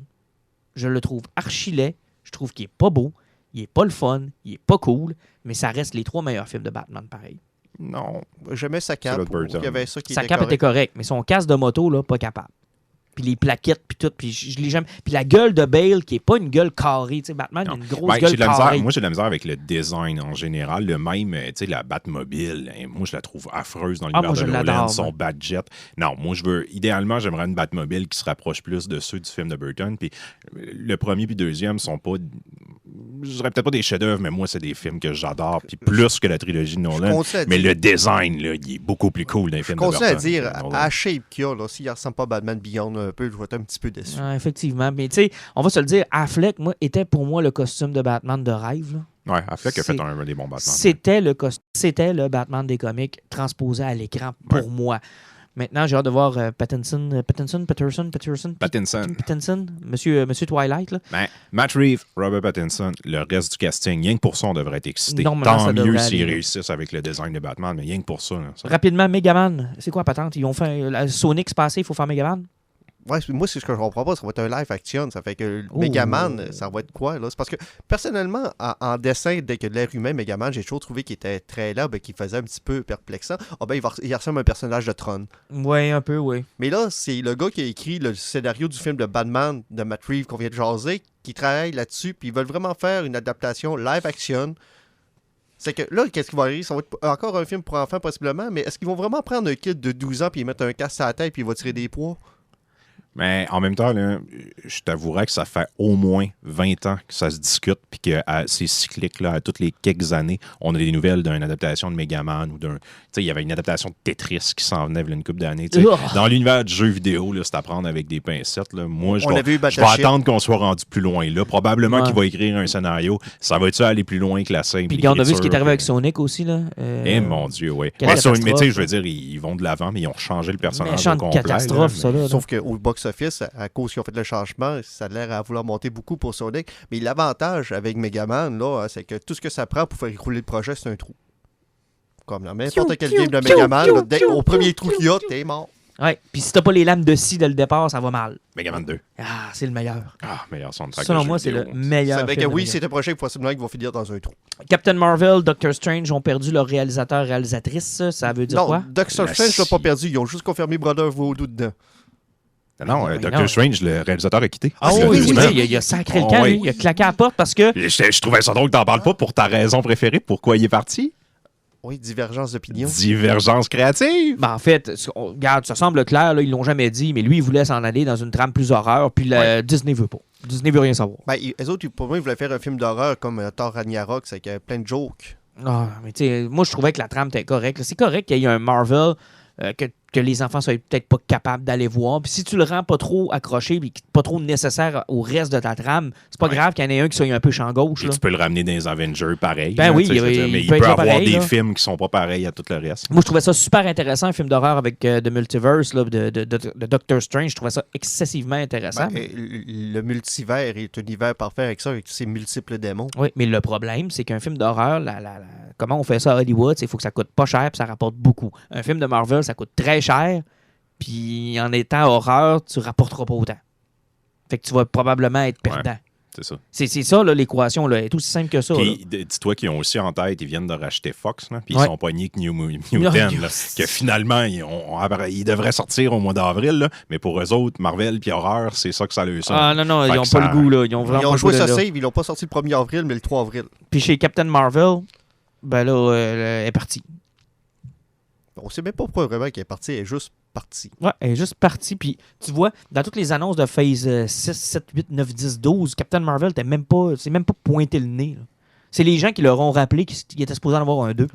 Je le trouve archi-laid, je trouve qu'il est pas beau, il est pas le fun, il est pas cool, mais ça reste les 3 meilleurs films de Batman, pareil. Non. J'aimais sa cape. Il y avait ça qui Sa était cape correct. était correcte, mais son casque de moto, là, pas capable. Puis les plaquettes, puis tout, puis je l'ai jamais... Puis la gueule de Bale, qui est pas une gueule carrée, tu sais, Batman, il a une grosse gueule carrée. Moi, j'ai de la misère avec le design en général. Le même, tu sais, la Batmobile, moi, je la trouve affreuse dans l'univers de Nolan, son Batjet. Non, moi, idéalement, j'aimerais une Batmobile qui se rapproche plus de ceux du film de Burton. Puis le premier puis deuxième sont pas... Je dirais peut-être pas des chefs-d'œuvre, mais moi, c'est des films que j'adore, puis plus que la trilogie de Nolan. Mais le design, là, il est beaucoup plus cool dans les films de Burton. Je continue à dire, à shape qu'il y a, s'il ne ressemble pas à Batman Beyond un peu, je vais être un petit peu déçu. Effectivement. Mais tu sais, on va se le dire, Affleck, moi, était pour moi le costume de Batman de rêve. Là. Ouais, Affleck a fait un des bons Batman. C'était le Batman des comics transposé à l'écran pour moi. Maintenant, j'ai hâte de voir Pattinson, Monsieur Twilight. Là. Ben, Matt Reeves, Robert Pattinson, le reste du casting, rien que pour ça, on devrait être excité. Normalement, tant mieux s'ils réussissent avec le design de Batman, mais rien que pour ça. Rapidement, Megaman, c'est quoi la patente? Ils ont fait Sonic se passé, il faut faire Megaman? Ouais, moi, c'est ce que je comprends pas. Ça va être un live action. Ça fait que Megaman, ça va être quoi, là? C'est parce que, personnellement, en dessin, dès que l'air humain, Megaman, j'ai toujours trouvé qu'il était très là, qu'il faisait un petit peu perplexant. Ah ben, il ressemble à un personnage de Tron. Oui, un peu, oui. Mais là, c'est le gars qui a écrit le scénario du film de Batman de Matt Reeves qu'on vient de jaser, qui travaille là-dessus, puis ils veulent vraiment faire une adaptation live action. C'est que là, qu'est-ce qui va arriver? Ça va être encore un film pour enfants, possiblement, mais est-ce qu'ils vont vraiment prendre un kid de 12 ans, puis ils mettre un casque à la tête, puis il va tirer des poids? Mais en même temps, là, je t'avouerais que ça fait au moins 20 ans que ça se discute, puis que c'est cyclique, là, à toutes les quelques années, on a des nouvelles d'une adaptation de Megaman ou d'un... Tu sais, il y avait une adaptation de Tetris qui s'en venait il y a une couple d'années. Dans l'univers du jeu vidéo, là, c'est à prendre avec des pincettes. Là. Moi, je vais attendre qu'on soit rendu plus loin. Là. Probablement qu'il va écrire un scénario. Ça va-tu aller plus loin que la simple Puis on a vu ce qui est arrivé avec Sonic aussi. Là. Mon Dieu, oui. Mais tu sais, je veux dire, ils vont de l'avant, mais ils ont changé le personnage au complet. Catastrophe, ça, là. Sauf qu'au box-office, à cause qu'ils ont fait le changement, ça a l'air à vouloir monter beaucoup pour Sonic. Mais l'avantage avec Megaman, là, c'est que tout ce que ça prend pour faire écrouler le projet, c'est un trou. Comme dans n'importe quel game de Megaman, au premier trou qu'il y a, t'es mort. Ouais, puis si t'as pas les lames de scie dès le départ, ça va mal. Megaman 2. Ah, c'est le meilleur. Meilleur soundtrack. Selon moi, c'est le meilleur. Oui, c'est un projet possiblement qu'ils vont finir dans un trou. Captain Marvel, Doctor Strange ont perdu leur réalisateur-réalisatrice. Ça veut dire quoi? Non, Doctor Strange l'a pas perdu. Ils ont juste confirmé Brother Voodoo dedans. Non, Doctor Strange, le réalisateur a quitté. Ah oui, il a sacré le camp, il a claqué à la porte parce que... Je trouvais ça drôle que t'en parles pas pour ta raison préférée, pourquoi il est parti. Oui, divergence d'opinion. Divergence créative. Ben, en fait, regarde, ça semble clair, là, ils l'ont jamais dit, mais lui, il voulait s'en aller dans une trame plus horreur, puis Disney veut pas. Disney veut rien savoir. Ben, les autres, pour moi, ils voulaient faire un film d'horreur comme Thor Ragnarok, c'est qu'il y avait plein de jokes. Ah, mais tu sais, moi, je trouvais que la trame était correcte. C'est correct qu'il y ait un Marvel que les enfants soient peut-être pas capables d'aller voir. Puis si tu le rends pas trop accroché et pas trop nécessaire au reste de ta trame, c'est pas grave qu'il y en ait un qui soit un peu champ gauche. Tu peux le ramener dans les Avengers pareil. Ben oui, mais il peut avoir des films qui sont pas pareils à tout le reste. Moi, je trouvais ça super intéressant, un film d'horreur avec The Multiverse là, de Doctor Strange. Je trouvais ça excessivement intéressant. Ben, le multivers est un univers parfait avec ça, avec tous ces multiples démons. Oui, mais le problème, c'est qu'un film d'horreur, comment on fait ça à Hollywood, il faut que ça coûte pas cher et ça rapporte beaucoup. Un film de Marvel, ça coûte très cher. Puis en étant horreur, tu rapporteras pas autant. Fait que tu vas probablement être perdant. C'est ça. C'est ça, là, l'équation. Là. Elle est aussi simple que ça. Puis, dis-toi qu'ils ont aussi en tête, ils viennent de racheter Fox, là, puis Ouais. ils sont pognés que New Ten, là, que finalement, ils devraient sortir au mois d'avril, là, mais pour eux autres, Marvel puis Horreur, c'est ça que ça leur sonne. Ah non, Fait ils n'ont que pas ça- le goût. Là. Ils ont vraiment Ils ont pas joué le goût ça de là. save, ils l'ont pas sorti le 1er avril, mais le 3 avril. Puis chez Captain Marvel, ben là, elle est partie. On sait même pas pourquoi vraiment qu'elle est partie, elle est juste partie. Ouais, elle est juste partie. Puis tu vois, dans toutes les annonces de Phase 6, 7, 8, 9, 10, 12, Captain Marvel, c'est même pas pointé le nez. Là. C'est les gens qui leur ont rappelé qu'il était supposé en avoir un 2.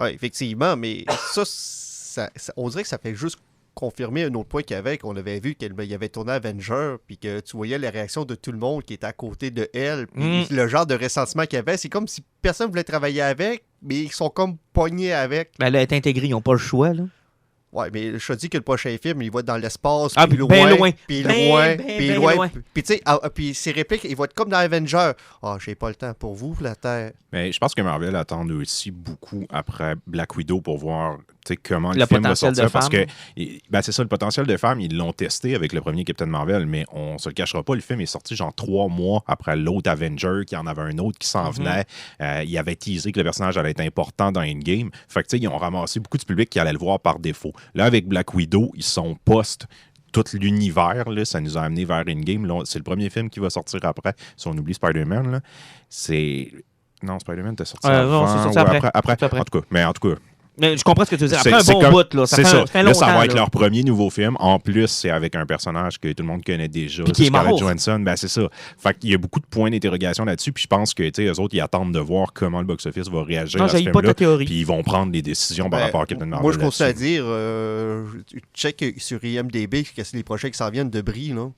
Oui, effectivement, mais ça, on dirait que ça fait juste confirmer un autre point qu'il y avait, qu'on avait vu qu'il y avait tourné Avenger, puis que tu voyais la réaction de tout le monde qui était à côté de elle, puis le genre de ressentiment qu'il y avait, c'est comme si personne voulait travailler avec, mais ils sont comme pognés avec. Ben, elle est intégrée, ils n'ont pas le choix. Là. Ouais, mais je te dis que le prochain film, il va être dans l'espace, Ah, puis ben loin, loin. puis Ben, loin, ben, puis ben loin. loin. Puis tu sais, puis ses répliques, ils vont être comme dans Avenger. Ah, j'ai pas le temps pour vous, la Terre. Mais je pense que Marvel attend aussi beaucoup après Black Widow pour voir comment Le le film va potentiel de sortir. Parce que femme. c'est ça, le potentiel de femme, ils l'ont testé avec le premier Captain Marvel, mais on se le cachera pas, le film est sorti genre 3 mois après l'autre Avenger, qui en avait un autre qui s'en venait. Il avait teasé que le personnage allait être important dans Endgame. Fait que ils ont ramassé beaucoup de public qui allait le voir par défaut. Là, avec Black Widow, ils sont post tout l'univers, là, ça nous a amené vers Endgame. Là, c'est le premier film qui va sortir après, si on oublie Spider-Man. Là. Non, Spider-Man était sorti non, avant c'est sorti ou après. après. En tout cas, Mais je comprends ce que tu veux dire. Après c'est un bon comme- bout, là, ça c'est fait, ça. ça fait Là, longtemps. ça va être là. leur premier nouveau film. En plus, c'est avec un personnage que tout le monde connaît déjà. Puis qui est Scarlett mort. Johansson. Ben, c'est ça. Fait qu'il y a beaucoup de points d'interrogation là-dessus. Puis je pense que eux autres, ils attendent de voir comment le box-office va réagir Non, à ce j'haïs pas film-là. ta théorie. Puis ils vont prendre des décisions par Ben, rapport à Captain Marvel. moi, je continue à là-dessus. dire, check sur IMDB, que c'est les projets qui s'en viennent de Brie, là.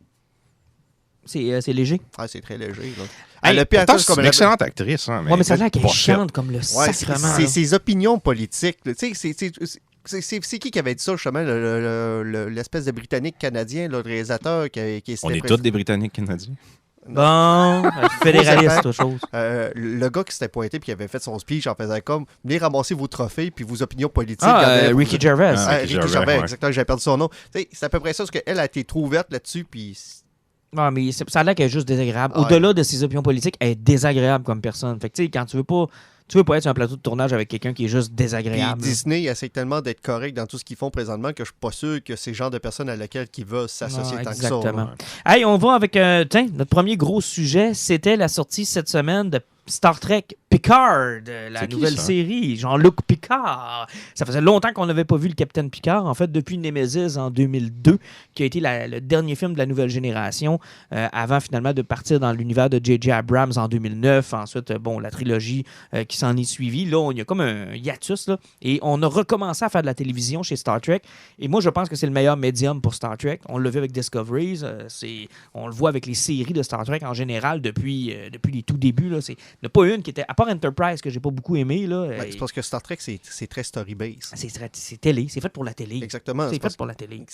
C'est léger. Ah, c'est très léger, là. Hey, Elle a pu Pourtant, attendre c'est comme une elle- excellente actrice. Hein, Ouais, mais ça a l'air qu'elle pas chante comme le Ouais, sacrement. c'est là. ses opinions politiques. là. Tu sais, c'est qui avait dit ça, justement, l'espèce de Britannique canadien, là, le réalisateur qui est On est tous des Britanniques canadiens. Bon, fédéraliste, autre chose. Le gars qui s'était pointé et qui avait fait son speech en faisant comme venez ramasser vos trophées puis vos opinions politiques. Ricky Gervais. Ah, Ricky Gervais, Gervais, ouais. exactement, j'ai perdu son nom. Tu sais, c'est à peu près ça, parce qu'elle a été trop ouverte là-dessus, puis Non, mais ça a l'air qu'elle est juste désagréable. Ouais. Au-delà de ses opinions politiques, elle est désagréable comme personne. Fait que, tu sais, quand tu veux pas être sur un plateau de tournage avec quelqu'un qui est juste Puis désagréable. Disney essaie tellement d'être correct dans tout ce qu'ils font présentement que je suis pas sûr que c'est le genre de personnes à laquelle ils veulent s'associer Ah, tant que ça. exactement. là. Hey, on va avec notre premier gros sujet. C'était la sortie cette semaine de Star Trek Picard, la C'est qui, nouvelle ça? série. Jean-Luc Picard. Ça faisait longtemps qu'on n'avait pas vu le Capitaine Picard. En fait, depuis Nemesis en 2002, qui a été le dernier film de la nouvelle génération, avant finalement de partir dans l'univers de J.J. Abrams en 2009. Ensuite, la trilogie qui s'en est suivie. Là, il y a comme un hiatus. Là, et on a recommencé à faire de la télévision chez Star Trek. Et moi, je pense que c'est le meilleur médium pour Star Trek. On l'a vu avec Discoveries. On le voit avec les séries de Star Trek en général depuis les tout débuts. Là. Il n'y en a pas une qui était... À part Enterprise, que j'ai pas beaucoup aimé. Là, Ben, c'est parce que Star Trek, c'est très story-based. c'est télé. C'est fait pour la télé. Exactement. C'est parce fait pour la télé.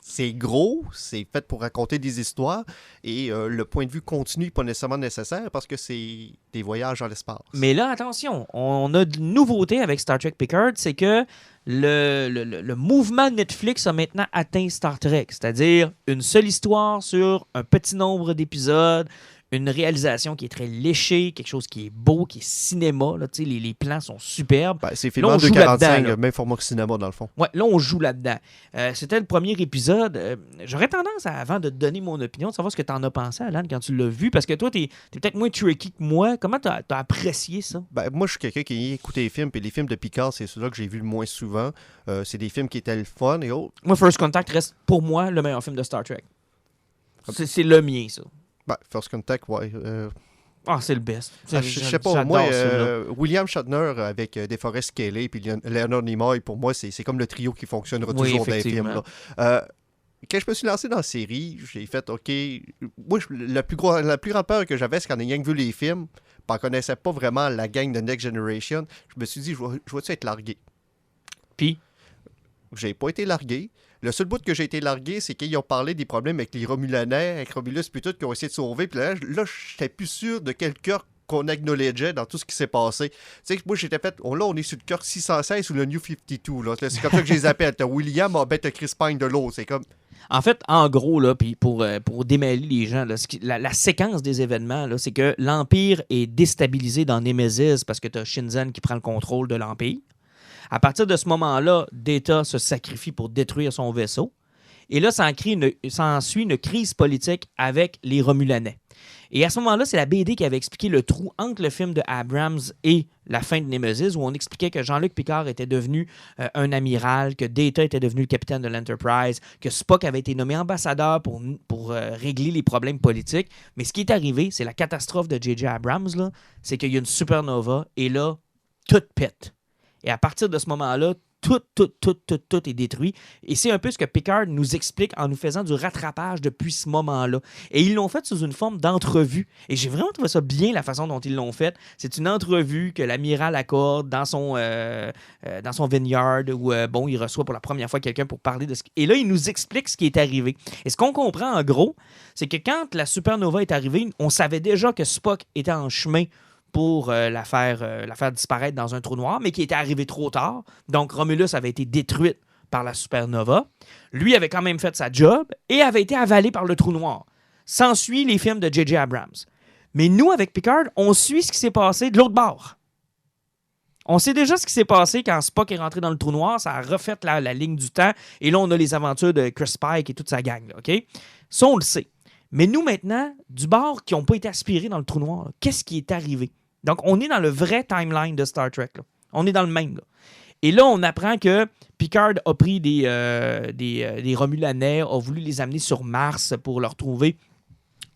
c'est gros, c'est fait pour raconter des histoires et le point de vue continu n'est pas nécessairement nécessaire parce que c'est des voyages dans l'espace. Mais là, attention, on a de nouveautés avec Star Trek Picard, c'est que le mouvement Netflix a maintenant atteint Star Trek, c'est-à-dire une seule histoire sur un petit nombre d'épisodes, une réalisation qui est très léchée, quelque chose qui est beau, qui est cinéma. Là, les plans sont superbes. Ben, c'est Là, filmé on en joue 2,45, là-dedans, là. même format que cinéma dans le fond. Ouais, là, on joue là-dedans. C'était le premier épisode. J'aurais tendance, avant de te donner mon opinion, de savoir ce que tu en as pensé, Alan, quand tu l'as vu, parce que toi, t'es peut-être moins tricky que moi. Comment tu as apprécié ça? Ben, moi, je suis quelqu'un qui écoute les films, puis les films de Picard, c'est ceux-là que j'ai vus le moins souvent. C'est des films qui étaient le fun et autres. Moi, First Contact reste, pour moi, le meilleur film de Star Trek. C'est le mien, ça. Ben, First Contact, ouais. Ah, c'est le best. Je sais pas, moi, William Shatner avec DeForest Kelley puis Leonard Nimoy, pour moi, c'est comme le trio qui fonctionnera Oui, toujours dans les effectivement. films. Là. Quand je me suis lancé dans la série, j'ai fait, OK, moi, la plus grande peur que j'avais, c'est qu'en ayant vu les films, puis on connaissait pas vraiment la gang de Next Generation, je me suis dit, je vais-tu être largué? Puis, J'ai pas été largué. Le seul bout que j'ai été largué, c'est qu'ils ont parlé des problèmes avec les Romulanais, avec Romulus, puis tout, qui ont essayé de sauver. Puis là, j'étais plus sûr de quel cœur qu'on acknowledgeait dans tout ce qui s'est passé. Tu sais, moi, j'étais fait... là, on est sur le cœur 616 ou le New 52. Là. C'est comme ça que je les appelle. T'as William, ben, t'as Chris Pine de l'autre. C'est comme... En fait, en gros, là, puis pour démêler les gens, là, la séquence des événements, là, c'est que l'Empire est déstabilisé dans Nemesis parce que tu as Shinzen qui prend le contrôle de l'Empire. À partir de ce moment-là, Data se sacrifie pour détruire son vaisseau. Et là, ça ensuit une crise politique avec les Romulanais. Et à ce moment-là, c'est la BD qui avait expliqué le trou entre le film de Abrams et la fin de Nemesis, où on expliquait que Jean-Luc Picard était devenu un amiral, que Data était devenu le capitaine de l'Enterprise, que Spock avait été nommé ambassadeur pour régler les problèmes politiques. Mais ce qui est arrivé, c'est la catastrophe de J.J. Abrams, là, c'est qu'il y a une supernova, et là, tout pète. Et à partir de ce moment-là, tout est détruit. Et c'est un peu ce que Picard nous explique en nous faisant du rattrapage depuis ce moment-là. Et ils l'ont fait sous une forme d'entrevue. Et j'ai vraiment trouvé ça bien, la façon dont ils l'ont fait. C'est une entrevue que l'amiral accorde dans son vineyard où il reçoit pour la première fois quelqu'un pour parler de ce... Et là, il nous explique ce qui est arrivé. Et ce qu'on comprend, en gros, c'est que quand la supernova est arrivée, on savait déjà que Spock était en chemin pour la faire disparaître dans un trou noir, mais qui était arrivé trop tard. Donc, Romulus avait été détruite par la supernova. Lui avait quand même fait sa job et avait été avalé par le trou noir. S'ensuit les films de J.J. Abrams. Mais nous, avec Picard, on suit ce qui s'est passé de l'autre bord. On sait déjà ce qui s'est passé quand Spock est rentré dans le trou noir. Ça a refait la ligne du temps. Et là, on a les aventures de Chris Pike et toute sa gang. Là, OK? Ça, on le sait. Mais nous, maintenant, du bord qui n'ont pas été aspirés dans le trou noir, là, qu'est-ce qui est arrivé? Donc, on est dans le vrai timeline de Star Trek. Là. On est dans le même. Là. Et là, on apprend que Picard a pris des Romulanais, a voulu les amener sur Mars pour leur trouver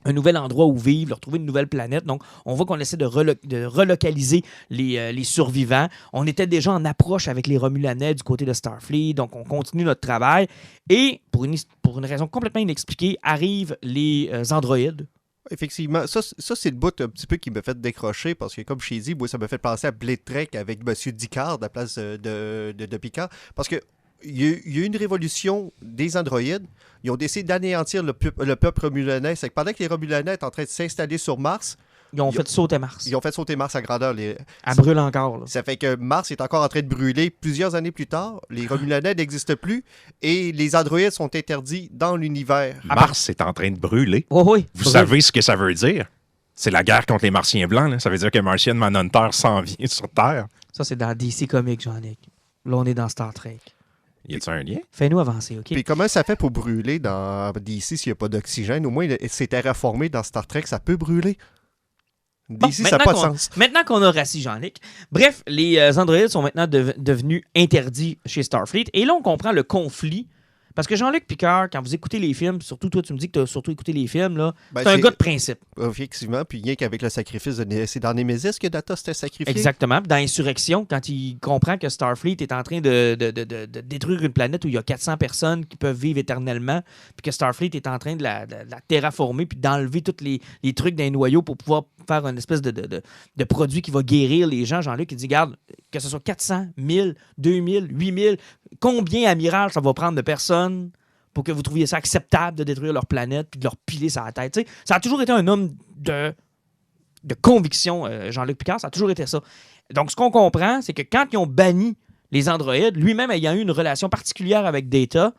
un nouvel endroit où vivre, leur trouver une nouvelle planète. Donc, on voit qu'on essaie de relocaliser les survivants. On était déjà en approche avec les Romulanais du côté de Starfleet, donc on continue notre travail. Et, pour une raison complètement inexpliquée, arrivent les androïdes. Effectivement, ça c'est le bout un petit peu qui m'a fait décrocher parce que, comme je t'ai dit, moi, ça m'a fait penser à Blade Trek avec M. Dicard à la place de Picard. Parce que il y a eu une révolution des androïdes. Ils ont décidé d'anéantir le peuple romulanais. C'est que pendant que les Romulanais étaient en train de s'installer sur Mars, ils ont fait sauter Mars. Ils ont fait sauter Mars à grandeur. Elle brûle encore. Là. Ça fait que Mars est encore en train de brûler plusieurs années plus tard. Les Romulanais n'existent plus et les androïdes sont interdits dans l'univers. Mars est en train de brûler. Oh oui. Vous savez ce que ça veut dire? C'est la guerre contre les Martiens blancs. Là. Ça veut dire que Martian Manhunter s'en vient sur Terre. Ça, c'est dans DC Comics, Jean-Nic. Là, on est dans Star Trek. Y a-t-il un lien? Fais-nous avancer, OK? Puis comment ça fait pour brûler dans DC s'il n'y a pas d'oxygène? Au moins, c'est terraformé dans Star Trek, ça peut brûler. Bon, DC, ça n'a pas de sens. Maintenant qu'on a rassis Jean-Nic, bref, les androïdes sont maintenant devenus interdits chez Starfleet. Et là, on comprend le conflit. Parce que Jean-Luc Picard, quand vous écoutez les films, surtout toi, tu me dis que tu as surtout écouté les films, là, c'est un gars de principe. Effectivement, puis rien qu'avec le sacrifice c'est dans Nemesis que Data s'était sacrifié. Exactement. Dans Insurrection, quand il comprend que Starfleet est en train de détruire une planète où il y a 400 personnes qui peuvent vivre éternellement, puis que Starfleet est en train de la terraformer, puis d'enlever tous les trucs d'un noyau pour pouvoir faire une espèce de produit qui va guérir les gens. Jean-Luc, il dit, regarde, que ce soit 400, 1000, 2000, 8000, combien, amiral, ça va prendre de personnes pour que vous trouviez ça acceptable de détruire leur planète puis de leur piler sur la tête. T'sais, ça a toujours été un homme de conviction, Jean-Luc Picard, ça a toujours été ça. Donc, ce qu'on comprend, c'est que quand ils ont banni les androïdes, lui-même ayant eu une relation particulière avec Data,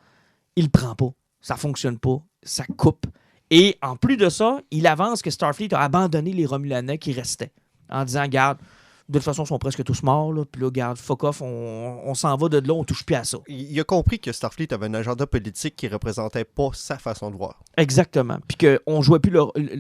il le prend pas. Ça fonctionne pas. Ça coupe. Et en plus de ça, il avance que Starfleet a abandonné les Romulanais qui restaient en disant, garde, de toute façon, ils sont presque tous morts. Là. Puis là, regarde, fuck off, on s'en va de là, on touche plus à ça. Il a compris que Starfleet avait un agenda politique qui représentait pas sa façon de voir. Exactement. Puis que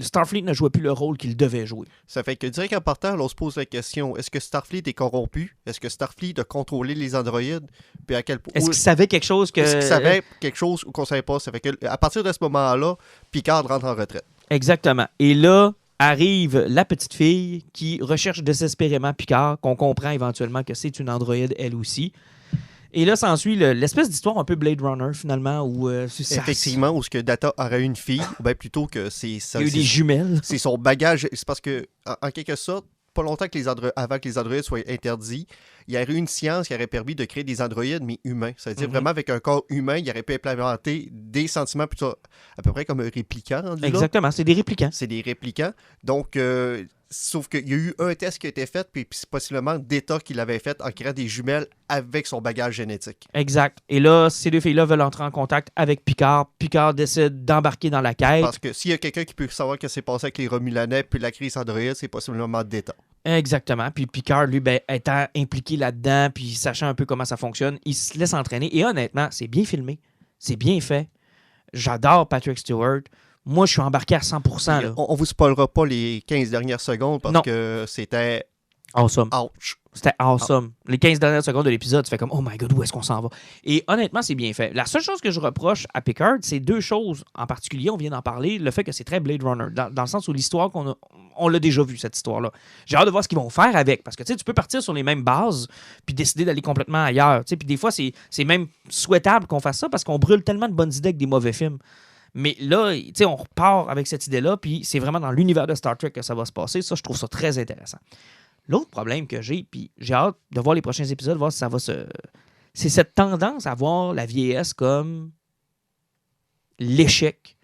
Starfleet ne jouait plus le rôle qu'il devait jouer. Ça fait que, direct en partant, on se pose la question, est-ce que Starfleet est corrompu? Est-ce que Starfleet a contrôlé les androïdes? Puis à quel point... Est-ce qu'il savait quelque chose que... Est-ce qu'il savait quelque chose qu'on savait pas? Ça fait que, à partir de ce moment-là, Picard rentre en retraite. Exactement. Et là... arrive la petite fille qui recherche désespérément Picard, qu'on comprend éventuellement que c'est une androïde elle aussi. Et là, s'ensuit l'espèce d'histoire un peu Blade Runner, finalement, où... Effectivement, où ce que Data aurait une fille, ou bien plutôt que c'est... Il y a eu des jumelles. C'est son bagage. C'est parce que, en quelque sorte, pas longtemps avant que les androïdes soient interdits, il y aurait eu une science qui aurait permis de créer des androïdes, mais humains. C'est-à-dire vraiment avec un corps humain, il aurait pu implémenter des sentiments plutôt à peu près comme un réplicant. Exactement, c'est des réplicants. C'est des réplicants. Donc, sauf qu'il y a eu un test qui a été fait, puis c'est possiblement Data qui l'avait fait en créant des jumelles avec son bagage génétique. Exact. Et là, ces deux filles-là veulent entrer en contact avec Picard. Picard décide d'embarquer dans la quête. Parce que s'il y a quelqu'un qui peut savoir ce qui s'est passé avec les Romulanais puis la crise androïde, c'est possiblement Data. Exactement. Puis Picard, lui, étant impliqué là-dedans, puis sachant un peu comment ça fonctionne, il se laisse entraîner. Et honnêtement, c'est bien filmé. C'est bien fait. J'adore Patrick Stewart. Moi, je suis embarqué à 100%. Là. On vous spoilera pas les 15 dernières secondes parce que c'était... Awesome. Ouch. C'était awesome. Les 15 dernières secondes de l'épisode, tu fais comme « Oh my God, où est-ce qu'on s'en va? » Et honnêtement, c'est bien fait. La seule chose que je reproche à Picard, c'est deux choses en particulier. On vient d'en parler. Le fait que c'est très Blade Runner, dans le sens où l'histoire on l'a déjà vu, cette histoire-là. J'ai hâte de voir ce qu'ils vont faire avec. Parce que tu peux partir sur les mêmes bases puis décider d'aller complètement ailleurs. Puis des fois, c'est même souhaitable qu'on fasse ça parce qu'on brûle tellement de bonnes idées avec des mauvais films. Mais là, on repart avec cette idée-là, puis c'est vraiment dans l'univers de Star Trek que ça va se passer. Ça, je trouve ça très intéressant. L'autre problème que j'ai, puis j'ai hâte de voir les prochains épisodes, voir si ça va se... C'est cette tendance à voir la vieillesse comme l'échec,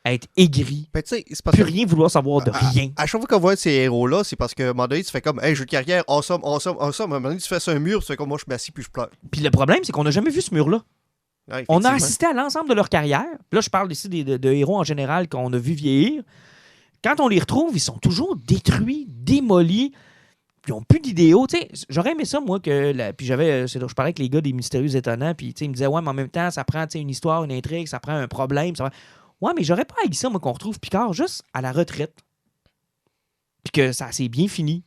à être aigri, Ben, c'est parce plus que rien vouloir savoir de rien. à chaque fois qu'on voit ces héros-là, c'est parce qu'à un moment donné, tu fais comme « Hey, jeu de carrière, awesome, awesome, awesome ». À un moment donné, tu fais ça un mur, tu fais comme « Moi, je m'assis puis je pleure Puis le problème, c'est qu'on n'a jamais vu ce mur-là. ». Ouais, On a effectivement. assisté à l'ensemble de leur carrière. Puis là, je parle ici de héros en général qu'on a vu vieillir. Quand on les retrouve, ils sont toujours détruits, démolis. Puis ils n'ont plus d'idéaux. J'aurais aimé ça, moi, que. Puis je parlais avec les gars des Mystérieux Étonnants. Puis ils me disaient, ouais, mais en même temps, ça prend une histoire, une intrigue, ça prend un problème. Ouais, mais j'aurais pas haï ça, moi, qu'on retrouve Picard juste à la retraite. Puis que ça s'est bien fini.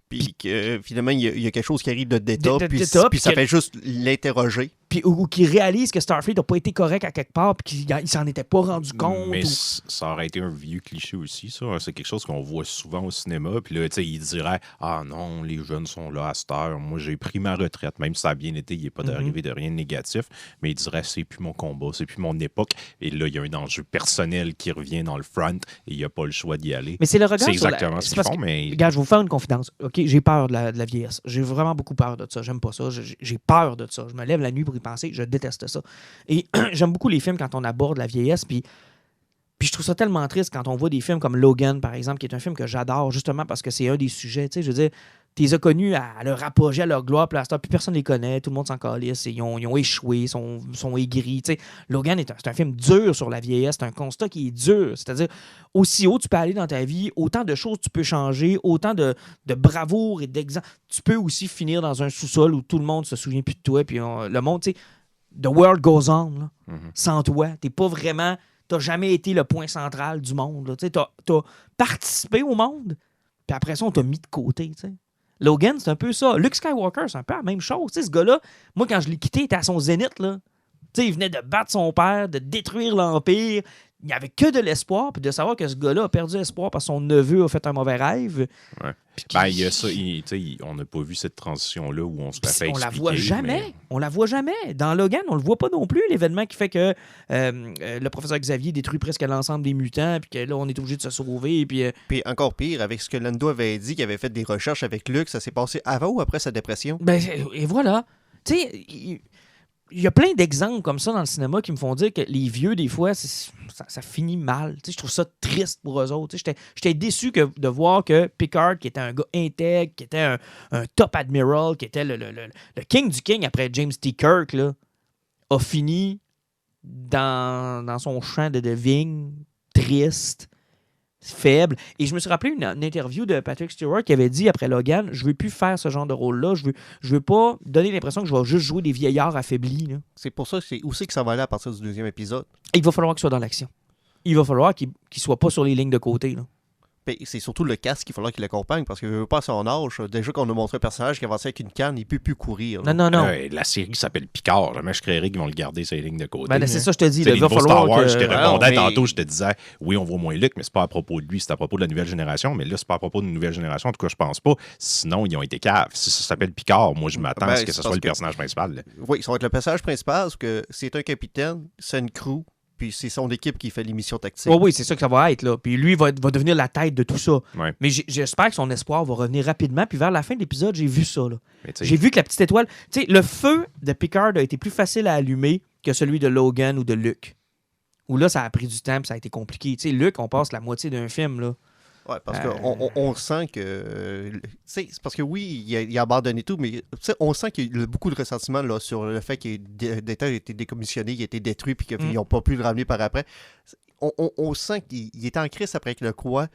Puis que finalement, il y a quelque chose qui arrive de Data, De puis Data, ça que- fait juste l'interroger. Puis, ou qui réalise que Starfleet n'a pas été correct à quelque part, puis qu'il s'en était pas rendu compte. Mais ou- ça aurait été un vieux cliché aussi, ça. C'est quelque chose qu'on voit souvent au cinéma. Puis là, tu sais, il dirait « Ah non, les jeunes sont là à cette heure. Moi, j'ai pris ma retraite. » Même si ça a bien été, il n'est pas arrivé de rien de négatif. Mais il dirait « C'est plus mon combat, c'est plus mon époque. » Et là, il y a un enjeu personnel qui revient dans le front et il n'y a pas le choix d'y aller. Mais c'est le regard C'est sur la- exactement ce c'est qu'ils parce font, que- mais... Regarde, je vais vous faire une confidence. OK, j'ai peur de la vieillesse. J'ai vraiment beaucoup peur de ça. J'aime pas ça. J'ai peur de ça. Je me lève la nuit pour y penser. Je déteste ça. Et j'aime beaucoup les films quand on aborde la vieillesse. Puis je trouve ça tellement triste quand on voit des films comme Logan, par exemple, qui est un film que j'adore justement parce que c'est un des sujets. Tu sais, je veux dire, tu les as connus à leur apogée, à leur gloire, puis à cette heure, plus personne les connaît. Tout le monde s'en calisse. Ils ont échoué, sont aigris. Tu sais, Logan c'est un film dur sur la vieillesse. C'est un constat qui est dur. C'est-à-dire, aussi haut tu peux aller dans ta vie, autant de choses tu peux changer, autant de bravoure et d'exemple. Tu peux aussi finir dans un sous-sol où tout le monde se souvient plus de toi. Puis le monde, tu sais, the world goes on. Là. Sans toi, t'es pas vraiment... T'as jamais été le point central du monde. Là. T'as participé au monde, puis après ça, on t'a mis de côté. T'sais. Logan, c'est un peu ça. Luke Skywalker, c'est un peu la même chose. T'sais, ce gars-là, moi, quand je l'ai quitté, il était à son zénith. Là. T'sais, il venait de battre son père, de détruire l'Empire. Il n'y avait que de l'espoir, puis de savoir que ce gars-là a perdu espoir parce que son neveu a fait un mauvais rêve. Ouais. Puis Ben, il y a ça. On n'a pas vu cette transition-là où on se la fait on la expliquer. voit jamais. mais- On la voit jamais. Dans Logan, on le voit pas non plus, l'événement qui fait que le professeur Xavier détruit presque l'ensemble des mutants, puis que là, on est obligé de se sauver. Puis Puis encore pire, avec ce que Lando avait dit, qu'il avait fait des recherches avec Luke, ça s'est passé avant ou après sa dépression? et voilà. Tu sais, il y a plein d'exemples comme ça dans le cinéma qui me font dire que les vieux, des fois, ça finit mal. Tu sais, je trouve ça triste pour eux autres. Tu sais, j'étais déçu de voir que Picard, qui était un gars intègre, qui était un top admiral, qui était le king du king après James T. Kirk, là, a fini dans son champ de vigne, triste, faible. Et je me suis rappelé une interview de Patrick Stewart qui avait dit après Logan, je veux plus faire ce genre de rôle-là, je veux pas donner l'impression que je vais juste jouer des vieillards affaiblis. Là. C'est pour ça que c'est aussi que ça va aller à partir du deuxième épisode. Il va falloir qu'il soit dans l'action. Il va falloir qu'il soit pas sur les lignes de côté. Là. Puis c'est surtout le casque qu'il faudra qu'il l'accompagne parce qu'il veut pas à son âge. Déjà qu'on a montré un personnage qui avançait avec une canne, il peut plus courir. là. Non. La série s'appelle Picard. Jamais je créerais qu'ils vont le garder sur les lignes de côté. Ben, là, c'est ça, je te dis. Tu sais, là, les il va nouveaux falloir Star Wars, que... je te Ah, répondais mais- tantôt, je te disais, oui, on voit moins Luke, mais c'est pas à propos de lui, c'est à propos de la nouvelle génération. Mais là, c'est pas à propos d'une nouvelle génération. En tout cas, je pense pas. Sinon, ils ont été caves. Si ça s'appelle Picard, moi, je m'attends à ce que c'est ce parce soit le que- personnage principal. Là. Oui, ça va être le personnage principal parce que c'est un capitaine, c'est une crew, puis c'est son équipe qui fait les missions tactiques. Oh oui, c'est ça que ça va être, là. Puis lui, va devenir la tête de tout ça. Ouais. Mais j'espère que son espoir va revenir rapidement. Puis vers la fin de l'épisode, j'ai vu ça, là. Mais J'ai vu que la petite étoile... Tu sais, le feu de Picard a été plus facile à allumer que celui de Logan ou de Luke. Où là, ça a pris du temps et ça a été compliqué. Tu sais, Luke, on passe la moitié d'un film, là. Ouais, parce qu'on sent que... c'est parce que oui, il a abandonné tout, mais on sent qu'il y a beaucoup de ressentiment là, sur le fait que Data a été décommissionné, il a été détruit, puis qu'ils n'ont pas pu le ramener par après. On sent qu'il était en crise après le quoi,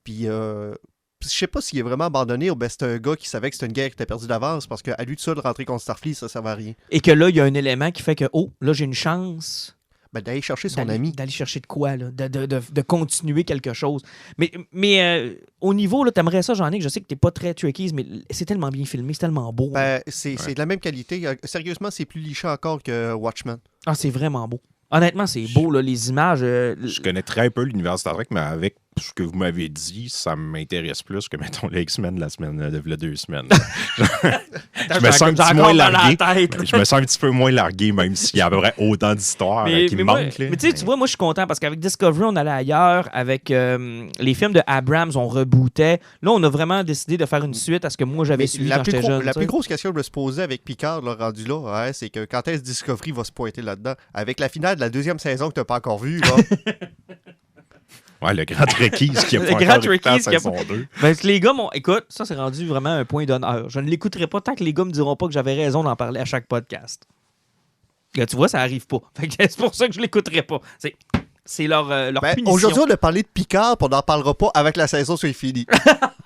puis... je sais pas s'il est vraiment abandonné ou ben c'est un gars qui savait que c'était une guerre qui était perdue d'avance, parce qu'à lui tout seul, rentrer contre Starfleet, ça servait à rien. Et que là, il y a un élément qui fait que, oh, là, j'ai une chance... Ben, d'aller chercher son ami. D'aller chercher de quoi, là? De continuer quelque chose. Mais au niveau, là, t'aimerais ça, Jean-Nic, je sais que t'es pas très Trekkies, mais c'est tellement bien filmé, c'est tellement beau. Ben, c'est de la même qualité. Sérieusement, c'est plus liché encore que Watchmen. Ah, c'est vraiment beau. Honnêtement, c'est beau, là, les images. Je connais très peu l'univers Star Trek, mais avec ce que vous m'avez dit, ça m'intéresse plus que, mettons, les X-Men la semaine de 2 semaines. Je me sens un petit moins largué. Je me sens un petit peu moins largué, même s'il y a à peu près autant d'histoires qui me manquent. Mais tu vois, moi, je suis content parce qu'avec Discovery, on allait ailleurs. Avec les films de Abrams, on rebootait. Là, on a vraiment décidé de faire une suite à ce que moi, j'avais suivi quand j'étais jeune. La plus grosse question que je me suis posée avec Picard, là, rendu là, c'est que quand est-ce que Discovery va se pointer là-dedans? Avec la finale de la 2e saison que tu n'as pas encore vue, là... Ouais, le grand Trekkies qui a pas encore écouté la saison 2. Ben, les gars, écoute, ça, c'est rendu vraiment un point d'honneur. Je ne l'écouterai pas tant que les gars me diront pas que j'avais raison d'en parler à chaque podcast. Là, tu vois, ça arrive pas. Fait que c'est pour ça que je l'écouterai pas. C'est leur punition. Aujourd'hui, on a parlé de Picard, puis on n'en parlera pas avec la saison soit finie.